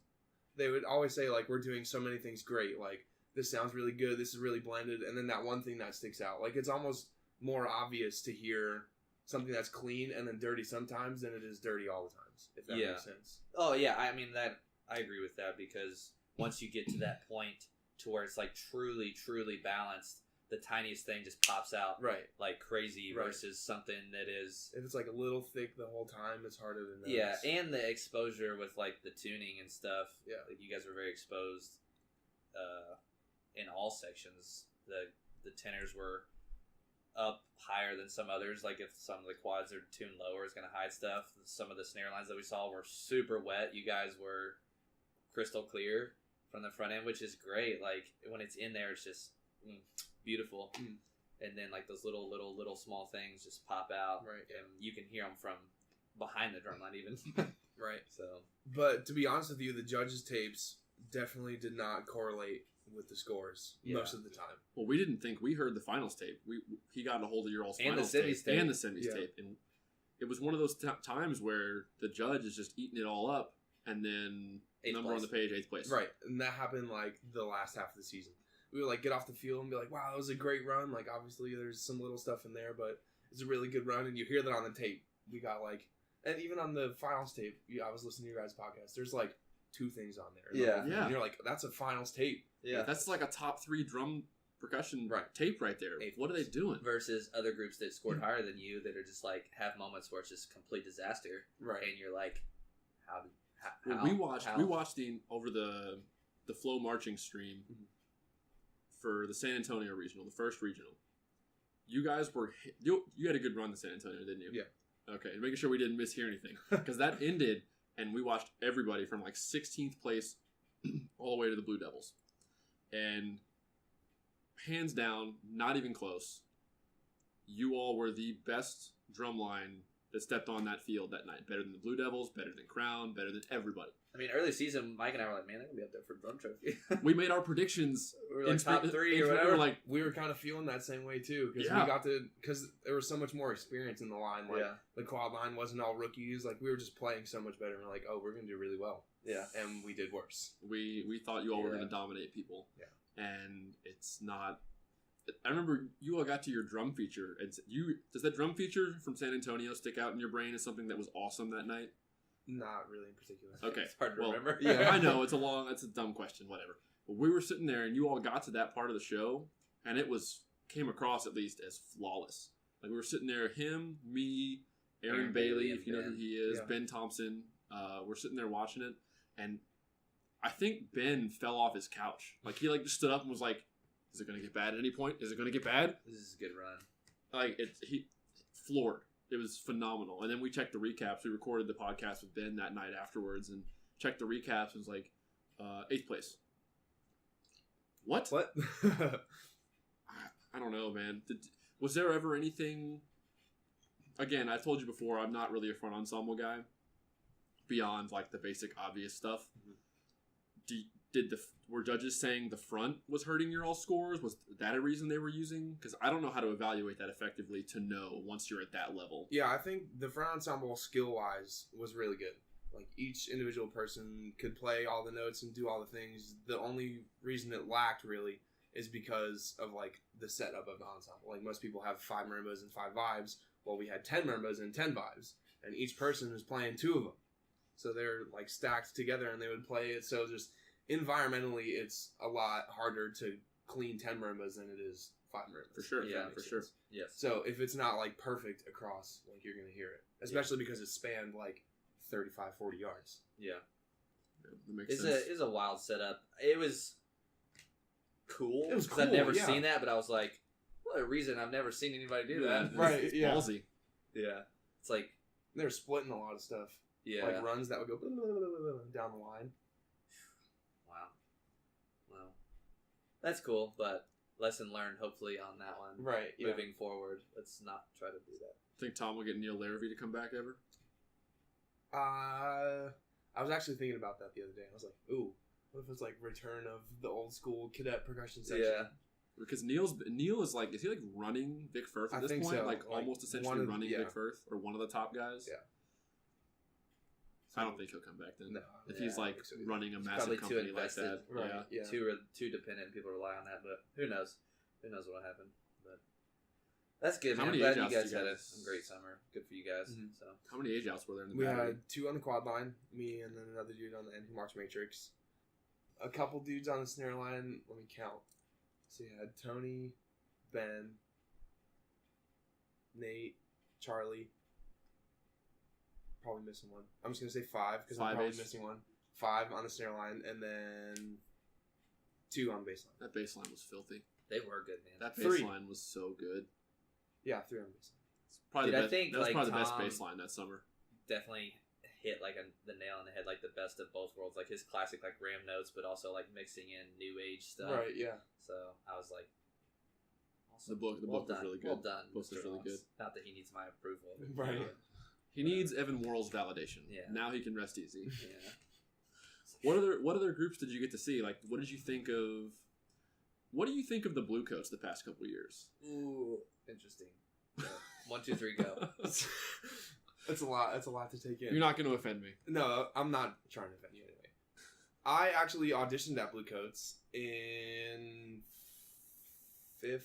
they would always say, like, we're doing so many things great, like, this sounds really good, this is really blended, and then that one thing that sticks out. Like, it's almost more obvious to hear something that's clean and then dirty sometimes than it is dirty all the times, if that makes sense. Oh, yeah, I mean, that I agree with that, because once you get to that point to where it's, like, truly, truly balanced, the tiniest thing just pops out like crazy versus something that is... If it's, like, a little thick the whole time, it's harder to notice. Yeah, and the exposure with, like, the tuning and stuff. Yeah. Like, you guys were very exposed in all sections. The tenors were up higher than some others. Like, if some of the quads are tuned lower, it's going to hide stuff. Some of the snare lines that we saw were super wet. You guys were crystal clear from the front end, which is great. Like, when it's in there, it's just beautiful. And then, like, those little small things just pop out. Right. And you can hear them from behind the drum line even. Right. So, but to be honest with you, the judges' tapes definitely did not correlate with the scores most of the time. Well, we didn't think. We heard the finals tape. He got a hold of your all's and finals the semis tape. and the semis tape, and it was one of those times where the judge is just eating it all up, and then number on the page, 8th place. Right, and that happened like the last half of the season. We would like get off the field and be like, "Wow, that was a great run." Like obviously there's some little stuff in there, but it's a really good run, and you hear that on the tape. We got like, and even on the finals tape, I was listening to your guys' podcast. There's like 2 things on there. Yeah. And you're like, that's a finals tape. Yeah. That's like a top 3 drum percussion Right. tape right there. What are they doing? Versus other groups that scored higher than you that are just like have moments where it's just complete disaster. Right. And you're like, how? We watched the over the flow marching stream for the San Antonio regional, the first regional. You guys were you had a good run to San Antonio, didn't you? Yeah. Okay, and making sure we didn't mishear anything because that ended, and we watched everybody from like 16th place all the way to the Blue Devils, and hands down, not even close. You all were the best drum line that stepped on that field that night. Better than the Blue Devils, better than Crown, better than everybody. I mean, early season, Mike and I were like, man, they're going to be up there for drum trophy. We made our predictions. We were like top 3 or whatever. We were like, we were kind of feeling that same way too, because because there was so much more experience in the line. Like the quad line wasn't all rookies. Like we were just playing so much better. And we're like, oh, we're going to do really well. Yeah. And we did worse. We thought you all were going to dominate people. Yeah. And it's not. I remember you all got to your drum feature, and does that drum feature from San Antonio stick out in your brain as something that was awesome that night? Not really in particular. Okay, it's hard to remember. Yeah, I know it's a dumb question, whatever. But we were sitting there, and you all got to that part of the show, and it came across at least as flawless. Like we were sitting there, him, me, Aaron Bailey, if you know who he is, Ben Thompson. We're sitting there watching it, and I think Ben fell off his couch. Like he just stood up and was like, "Is it going to get bad at any point? Is it going to get bad?" This is a good run. Like he floored. It was phenomenal. And then we checked the recaps. We recorded the podcast with Ben that night afterwards and checked the recaps. It was like 8th place. What? I don't know, man. Was there ever anything? Again, I told you before, I'm not really a front ensemble guy. Beyond like the basic obvious stuff. Were judges saying the front was hurting your all scores? Was that a reason they were using? Because I don't know how to evaluate that effectively to know once you're at that level. Yeah, I think the front ensemble skill-wise was really good. Like each individual person could play all the notes and do all the things. The only reason it lacked really is because of like the setup of the ensemble. Like most people have 5 marimbas and 5 vibes. Well, we had 10 marimbas and 10 vibes, and each person was playing 2 of them. So they're like stacked together, and they would play it. So just environmentally, it's a lot harder to clean 10 marimbas than it is 5 marimbas. For sure, yeah, for sure. Yes. So if it's not like perfect across, like you're going to hear it, especially because it spanned like 35, 40 yards. Yeah. That makes sense. It's a wild setup. It was cool. It was cool. I've never seen that, but I was like, what a reason I've never seen anybody do that. Right. It's yeah. ballsy. Yeah. It's like they're splitting a lot of stuff. Yeah. Like runs that would go down the line. Wow. That's cool, but lesson learned hopefully on that one. Right. Yeah. Moving forward, let's not try to do that. Think Tom will get Neil Larrabee to come back ever? I was actually thinking about that the other day. I was like, ooh, what if it's like return of the old school cadet percussion section? Yeah. Because Neil is like, is he like running Vic Firth at this point? So. Like almost essentially running Vic Firth or one of the top guys? Yeah. I don't think he'll come back then. No. If he's like running a massive company like that. Right. Yeah. Too dependent. People rely on that, but who knows? Who knows what'll happen? But that's good, man. How I'm many glad age you guys outs had a great summer. Good for you guys. Mm-hmm. So how many age outs were there in the We battery? had 2 on the quad line, me and then another dude on the end who marched matrix. A couple dudes on the snare line. Let me count. So you had Tony, Ben, Nate, Charlie. Probably missing one. I'm just gonna say 5 because I'm probably missing one. 5 on the snare line, and then 2 on bass line. That bass line was filthy. they were good, man. That bass line was so good. Yeah, 3 on bass line. It's probably Dude, the best, I think, that was like, probably the best Tom bass line that summer. Definitely hit like the nail on the head, like the best of both worlds. Like his classic like Ram notes, but also like mixing in new age stuff. Right. Yeah. So I was like, The book was really good. Well done. The book was really good. Not that he needs my approval. Right. He needs Evan Worrell's validation. Yeah. Now he can rest easy. Yeah. What other groups did you get to see? Like, what did you think of? What do you think of the Blue Coats the past couple of years? Ooh, interesting. So, 1, 2, 3, go. That's a lot. That's a lot to take in. You're not going to offend me. No, I'm not trying to offend you anyway. I actually auditioned at Bluecoats in 15.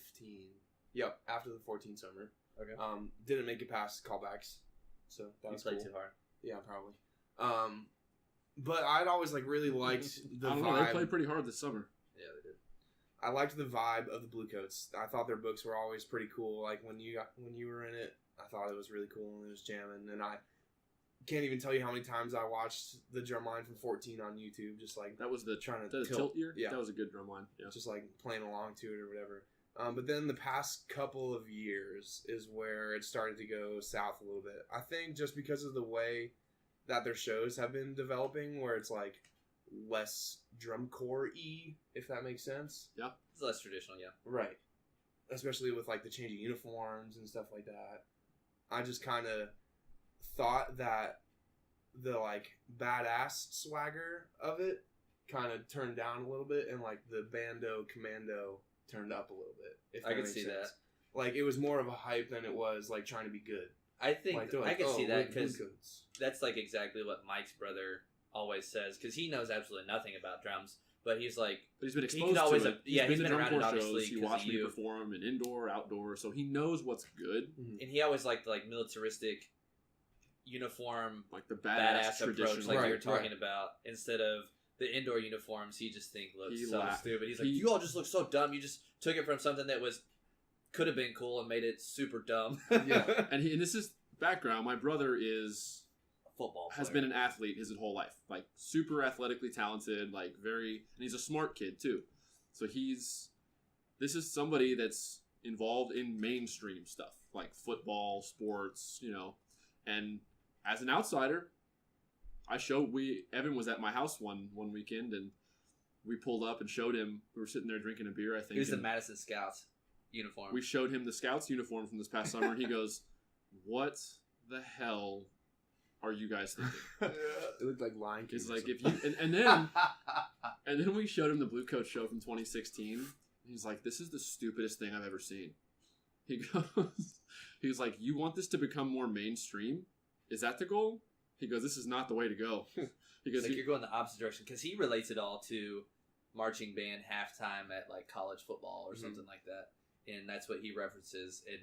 Yep, after the 14 summer. Okay. Didn't make it past callbacks, so that was played cool. too hard. Yeah, probably. But I'd always like really liked the I don't vibe. know. They played pretty hard this summer. Yeah, they did. I liked the vibe of the Bluecoats. I thought their books were always pretty cool. Like when you were in it, I thought it was really cool and it was jamming. And I can't even tell you how many times I watched the drumline from 14 on YouTube, just like That was the trying to tilt year. Yeah, that was a good drum line. Yeah, just like playing along to it or whatever. But then the past couple of years is where it started to go south a little bit. I think just because of the way that their shows have been developing, where it's like less drum core-y, if that makes sense. Yeah, It's less traditional, yeah. Right. Especially with like the changing uniforms and stuff like that. I just kind of thought that the like badass swagger of it kind of turned down a little bit, and like the bando commando turned up a little bit. If I could makes see sense. that. Like it was more of a hype than it was like trying to be good. I think Like, they're I like, can see "Oh, that we're because Bluecoats." that's like exactly what Mike's brother always says, because he knows absolutely nothing about drums, but he's like, but he's been He exposed could always to have- it. yeah, he's been to been drum around it, corps obviously, shows. He 'cause watched of me you. perform in indoor, outdoor, so he knows what's good. and he always liked the like militaristic uniform Like the badass approach, traditional. like Right, you were talking right. about, instead of the indoor uniforms. He just looks He so laughed. stupid. He's like, He- you all just look so dumb. You just took it from something that could have been cool and made it super dumb. Yeah. And this is background. My brother Football has player. been an athlete his whole life, like super athletically talented, like and he's a smart kid too. So this is somebody that's involved in mainstream stuff like football, sports, and as an outsider, Evan was at my house one weekend and we pulled up and showed him. We were sitting there drinking a beer, I think. He was the and Madison Scouts uniform. we showed him the Scouts uniform from this past summer and he goes, "What the hell are you guys thinking?" It looked like Lion King. It's or like if something. you and then we showed him the Bluecoat show from 2016. He's like, "This is the stupidest thing I've ever seen." He was like, "You want this to become more mainstream? Is that the goal?" He goes, "This is not the way to go." He goes, It's like you're going the opposite direction, because he relates it all to marching band halftime at like college football or something like that, and that's what he references. And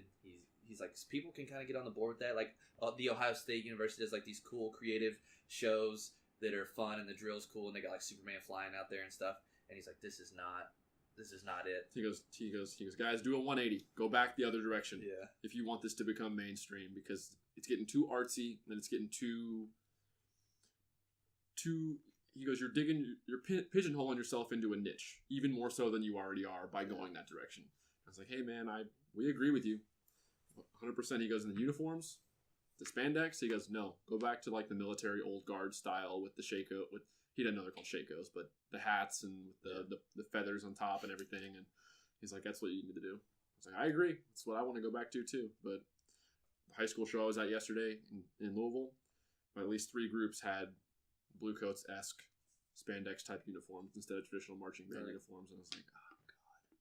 he's like, people can kind of get on the board with that. Like the Ohio State University does like these cool creative shows that are fun, and the drill's cool, and they got like Superman flying out there and stuff. And he's like, this is not it. He goes, "Guys, do a 180. Go back the other direction. Yeah. If you want this to become mainstream, because it's getting too artsy, and then it's getting too." He goes, "You're pigeonholing yourself into a niche, even more so than you already are by going that direction." I was like, "Hey man, we agree with you, 100%." He goes, "In the uniforms, the spandex." He goes, "No, go back to like the military old guard style with the shako. He didn't know they're called shakos, but the hats and the feathers on top and everything." And he's like, "That's what you need to do." I was like, "I agree. That's what I want to go back to too." But the high school show I was at yesterday in Louisville, at least 3 groups had Bluecoats-esque spandex type uniforms instead of traditional marching band uniforms, and I was like, "Oh God,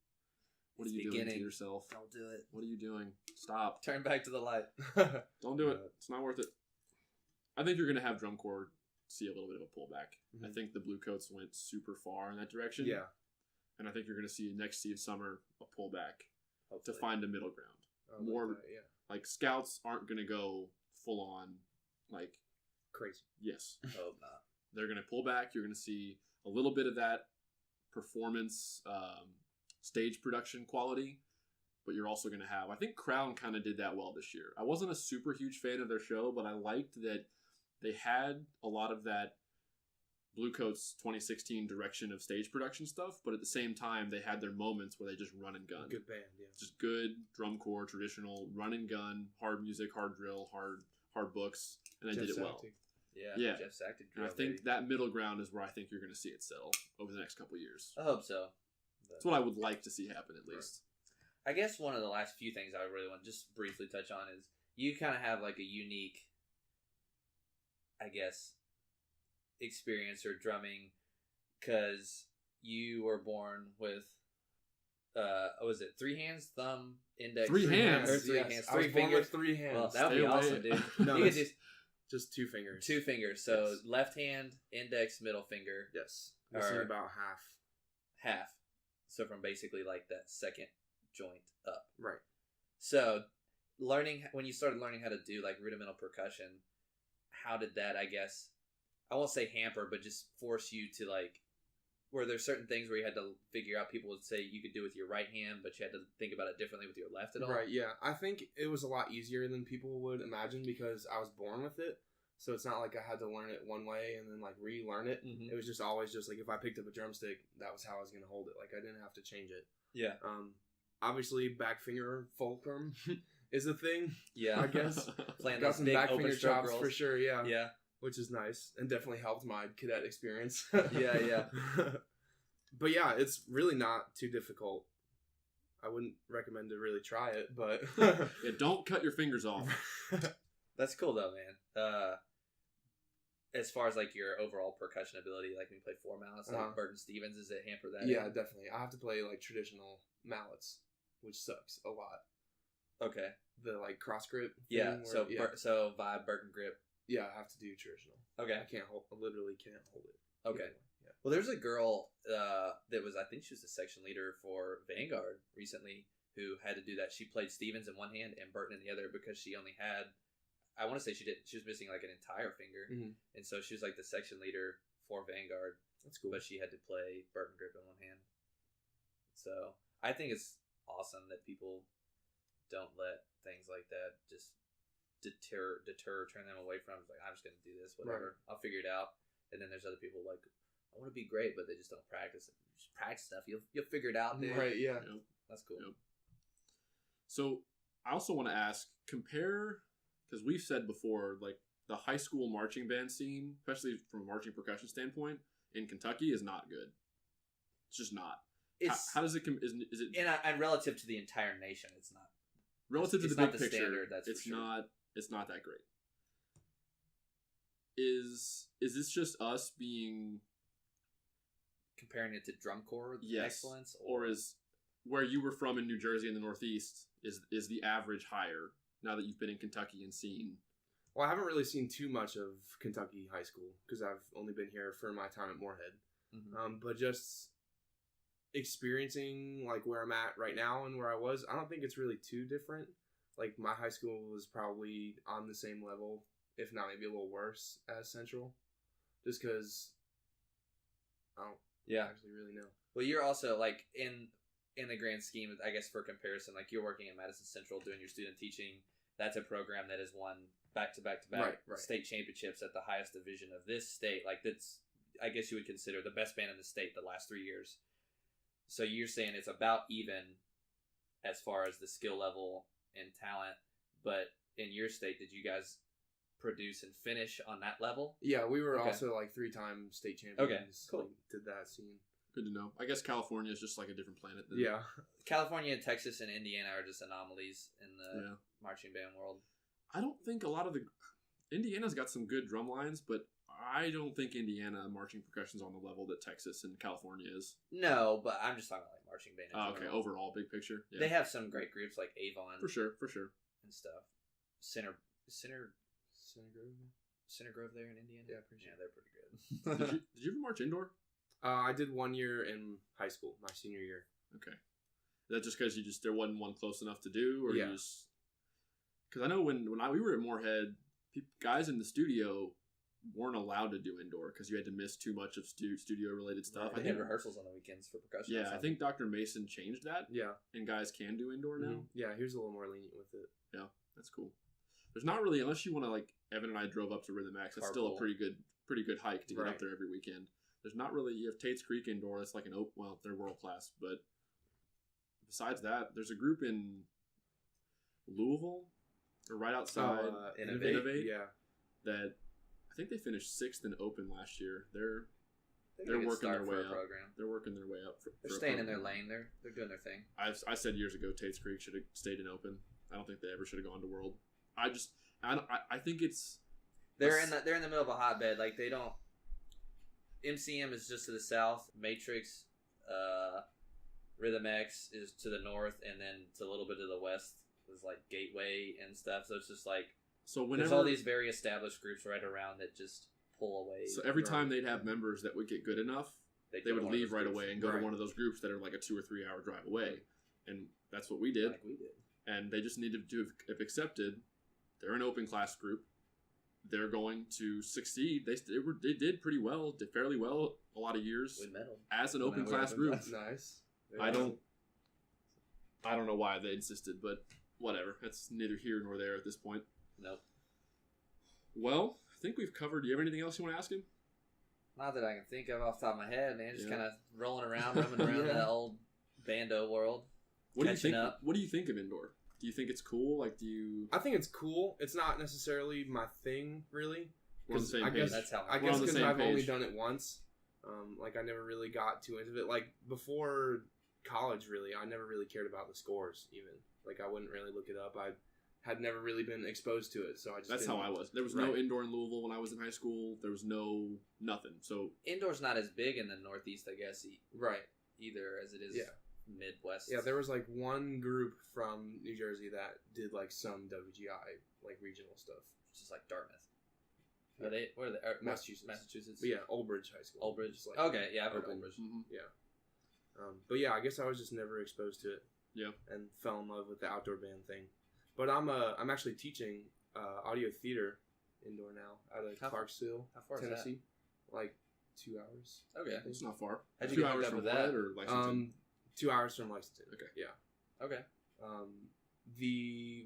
what are you doing to yourself? Don't do it. What are you doing? Stop! Turn back to the light. Don't do it. It's not worth it." I think you're going to have drum corps see a little bit of a pullback. I think the Bluecoats went super far in that direction. Yeah. And I think you're going to see next summer a pullback Hopefully. to find a middle ground. More like Scouts aren't going to go full on like crazy. Yes. Hope not. They're going to pull back. You're going to see a little bit of that performance stage production quality, but you're also going to have, I think Crown kind of did that well this year. I wasn't a super huge fan of their show, but I liked that they had a lot of that Bluecoats 2016 direction of stage production stuff, but at the same time, they had their moments where they just run and gun. Good band, yeah. Just good drum corps, traditional run and gun, hard music, hard drill, hard books, and they did it well. Yeah. Jeff Sack did And I think that middle ground is where I think you're going to see it settle over the next couple of years. I hope so. That's what I would like to see happen, at least. I guess one of the last few things I really want to just briefly touch on is you kind of have like a unique, I guess, experience or drumming, because you were born with was it 3 hands, thumb, index, Three hands. or 3 Yes. hands, I was 3 born fingers, with 3 hands. Well, that would Stay be away. awesome, dude. No, You could just Just 2 fingers. 2 fingers. So Yes. left hand, index, middle finger. Yes. Missing Or- about half. Half. So from basically like that second joint up. Right. So when you started learning how to do like rudimental percussion, how did that, I guess, I won't say hamper, but just force you to like, were there certain things where you had to figure out, people would say you could do with your right hand, but you had to think about it differently with your left at all? Right, yeah. I think it was a lot easier than people would imagine because I was born with it. So it's not like I had to learn it one way and then like relearn it. Mhm. It was just always just like if I picked up a drumstick, that was how I was going to hold it. Like I didn't have to change it. Yeah. Obviously, back finger fulcrum is a thing. Yeah. I guess. Playing Got those some big back open finger stroke chops rolls. for sure, yeah. Yeah. Which is nice and definitely helped my cadet experience. Yeah. But yeah, it's really not too difficult. I wouldn't recommend to really try it, but Yeah, don't cut your fingers off. That's cool though, man. As far as like your overall percussion ability, like when you play 4 mallets, like Burton Stevens, does it hamper that? Yeah, in? definitely. I have to play like traditional mallets, which sucks a lot. Okay. The like cross grip. Yeah. Thing where, So vibe, Burton grip. yeah, I have to do traditional. Okay. I literally can't hold it. Okay. Yeah. Well, there's a girl that was, I think she was the section leader for Vanguard recently, who had to do that. She played Stevens in one hand and Burton in the other because she only had, I want to say she was missing like an entire finger. Mhm. And so she was like the section leader for Vanguard. That's cool. But she had to play Burton grip in one hand. So I think it's awesome that people don't let things like that just turn them away from it. Like, I'm just going to do this, whatever. Right. I'll figure it out. And then there's other people like, I want to be great, but they just don't practice it. Just practice stuff. You'll figure it out, dude. Right, yeah. Yep. That's cool. Yep. So I also want to ask, compare, because we've said before, like the high school marching band scene, especially from a marching percussion standpoint, in Kentucky is not good. It's just not. How does it is it? And relative to the entire nation, it's not. Relative to it's the not big the picture, standard, that's it's for sure. not. It's not that great. Is this just us being comparing it to drum corps excellence, or is where you were from in New Jersey in the Northeast is the average higher now that you've been in Kentucky and seen? Well, I haven't really seen too much of Kentucky high school because I've only been here for my time at Moorhead. Mm-hmm. But just experiencing like where I'm at right now and where I was, I don't think it's really too different. Like my high school was probably on the same level, if not maybe a little worse as Central, just because I don't actually really know. Well, you're also like in the grand scheme, I guess for comparison, like you're working at Madison Central doing your student teaching. That's a program that has won back-to-back state championships at the highest division of this state. Like that's, I guess you would consider the best band in the state the last 3 years. So you're saying it's about even as far as the skill level and talent, but in your state, did you guys produce and finish on that level? Yeah, we were also like 3-time state champions. Okay, cool. Like, did that scene. Good to know. I guess California is just like a different planet. Yeah. California, Texas, and Indiana are just anomalies in the marching band world. I don't think a lot of Indiana's got some good drum lines, but I don't think Indiana marching percussion's on the level that Texas and California is. No, but I'm just talking about like marching band. Okay, overall, big picture. Yeah. They have some great groups like Avon. For sure. And stuff. Center Grove there in Indiana? Yeah, they're pretty good. Did you ever march indoor? I did 1 year in high school, my senior year. Okay. Is that just because there wasn't one close enough to do, or yeah? Because I know when we were at Moorhead, guys in the studio weren't allowed to do indoor because you had to miss too much of studio related stuff. They had rehearsals on the weekends for percussion. Yeah, I think Dr. Mason changed that. Yeah, and guys can do indoor now. Yeah, he was a little more lenient with it. Yeah, that's cool. There's not really, unless you want to, like Evan and I drove up to Rhythm X. It's still a pretty good hike to get up there every weekend. There's not really. You have Tate's Creek indoor. It's like they're world class. But besides that, there's a group in Louisville, or right outside Innovate. Yeah, that I think they finished 6th in Open last year. They're working their way up. Program. They're working their way up. They're staying in their lane. They're doing their thing. I said years ago Tate's Creek should have stayed in Open. I don't think they ever should have gone to World. I think it's they're in the middle of a hotbed. Like they don't. MCM is just to the south. Matrix, Rhythm X is to the north, and then to a little bit to the west is like Gateway and stuff. So it's just like So there's all these very established groups right around that just pull away. So every time they'd have members that would get good enough, they would leave right away and go to one of those groups that are like a 2 or 3 hour drive away. And that's what we did. Like we did. And they just needed to have accepted they're an open class group. They're going to succeed. They did pretty well, did fairly well a lot of years We met them. as an open class group. Nice. I don't know why they insisted, but whatever. That's neither here nor there at this point. Nope. Well, I think we've covered. Do you have anything else you want to ask him? Not that I can think of off the top of my head, man. Just kind of roaming around the old bando world. What do you think? Up. What do you think of indoor? Do you think it's cool? Like, do you? I think it's cool. It's not necessarily my thing, really. We're on the same I page. guess, That's how I guess because I've only done it once. Like, I never really got too into it. Like, before college, really, I never really cared about the scores, even. Like, I wouldn't really look it up. I had never really been exposed to it, so I just That's how I was. There was no indoor in Louisville when I was in high school. There was nothing. So indoor's not as big in the Northeast, I guess. Right. Either as it is Midwest. Yeah, there was like one group from New Jersey that did like some WGI, like regional stuff. Just like Dartmouth. Yeah. Where are they? Massachusetts. Massachusetts. But yeah, Old Bridge High School. Old Bridge. Like Okay, yeah, I've heard open. Old Bridge. mm-hmm. Yeah. But yeah, I guess I was just never exposed to it. Yeah. And fell in love with the outdoor band thing. But I'm actually teaching audio theater indoor now out of Clarksville, How far Tennessee. Like 2 hours. Okay. It's not far. How'd you 2 get hours hooked up from with that? Worrell or Lexington? 2 hours from Lexington. Okay. Yeah. Okay.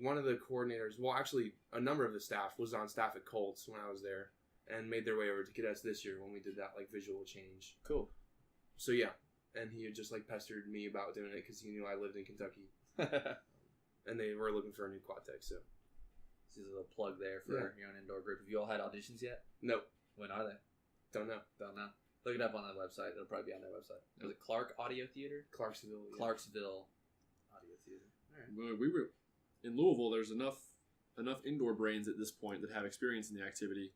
One of the coordinators, well, actually, a number of the staff was on staff at Colts when I was there, and made their way over to Cadets this year when we did that like visual change. Cool. So yeah, and he had just like pestered me about doing it because he knew I lived in Kentucky, and they were looking for a new quad tech. So this is a little plug there for your own indoor group. Have you all had auditions yet? nope, When are they? don't know. Don't know. Look it up on the website. It'll probably be on their website. Was it Clark Audio Theater? Clarksville. Yeah. Clarksville Audio Theater. All right. We were in Louisville. There's enough indoor brains at this point that have experience in the activity,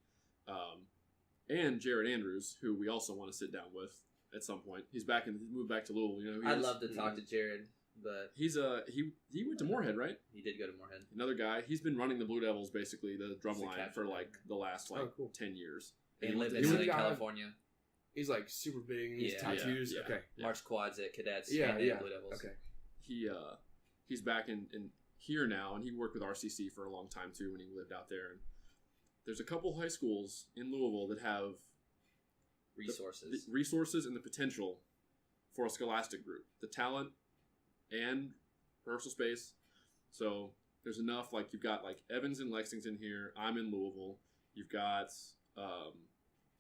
and Jared Andrews, who we also want to sit down with at some point. He moved back to Louisville. You know, I'd love to talk to Jared, but he's he went to Moorhead, right? he did go to Moorhead. Another guy. He's been running the Blue Devils, basically the drum He's a line captain for there. like the last 10 years. And he lived went in to- Southern got- California. He's like super big and he's Yeah. tattoos. Yeah. Okay. Yeah. March quads at Cadets. Yeah, and yeah. Blue Devils. Okay. He's back in here now, and he worked with RCC for a long time too when he lived out there. And there's a couple high schools in Louisville that have Resources. the resources and the potential for a scholastic group, the talent and rehearsal space. So there's enough. Like you've got like Evans in Lexington here. I'm in Louisville. You've got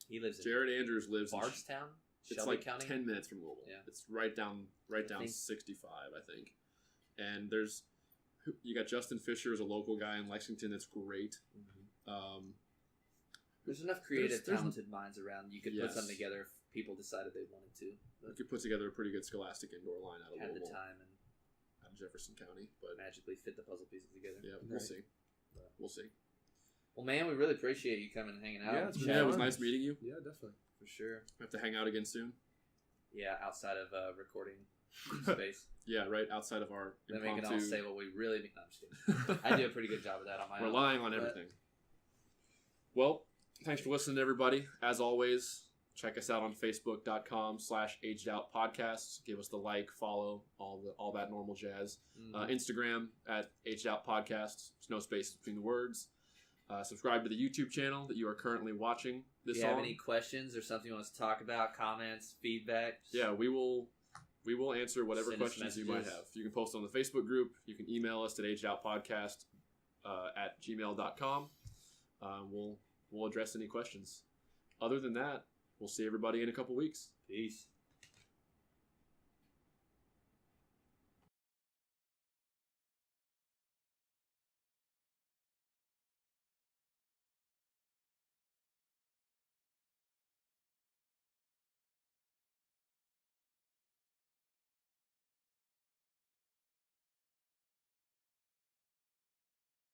he lives in Jared Andrews lives in Bardstown, it's Shelby like County. 10 minutes from Louisville. Yeah. It's right down think- 65, I think. And you got Justin Fisher as a local guy in Lexington that's great. Mhm. There's enough creative, there's- talented minds around. You could put something together if people decided they wanted to. You But could put together a pretty good scholastic indoor line out of had the Louisville, time and out of Jefferson County. But magically fit the puzzle pieces together. yeah, we'll Right. see. But- We'll see. Well, man, we really appreciate you coming and hanging out. Yeah, and it's been Yeah, it chatting. was nice meeting you. Yeah, definitely. For sure. We have to hang out again soon. Yeah, outside of recording space. Yeah, right outside of our Then we can all impromptu. say what we really mean. No, I'm just kidding. I do a pretty good job of that on my own. Relying on but- everything. Well, thanks for listening, everybody. As always, check us out on Facebook.com/AgedOutPodcasts. Give us the like, follow, all that normal jazz. Mhm. Instagram at AgedOutPodcasts. There's no space between the words. Subscribe to the YouTube channel that you are currently watching this If you have on. any questions or something you want us to talk about, comments, feedback, Yeah, we will answer whatever Send us questions you might messages. have. You can post on the Facebook group. You can email us at agedoutpodcast at gmail.com. We'll address any questions. Other than that, we'll see everybody in a couple weeks. peace.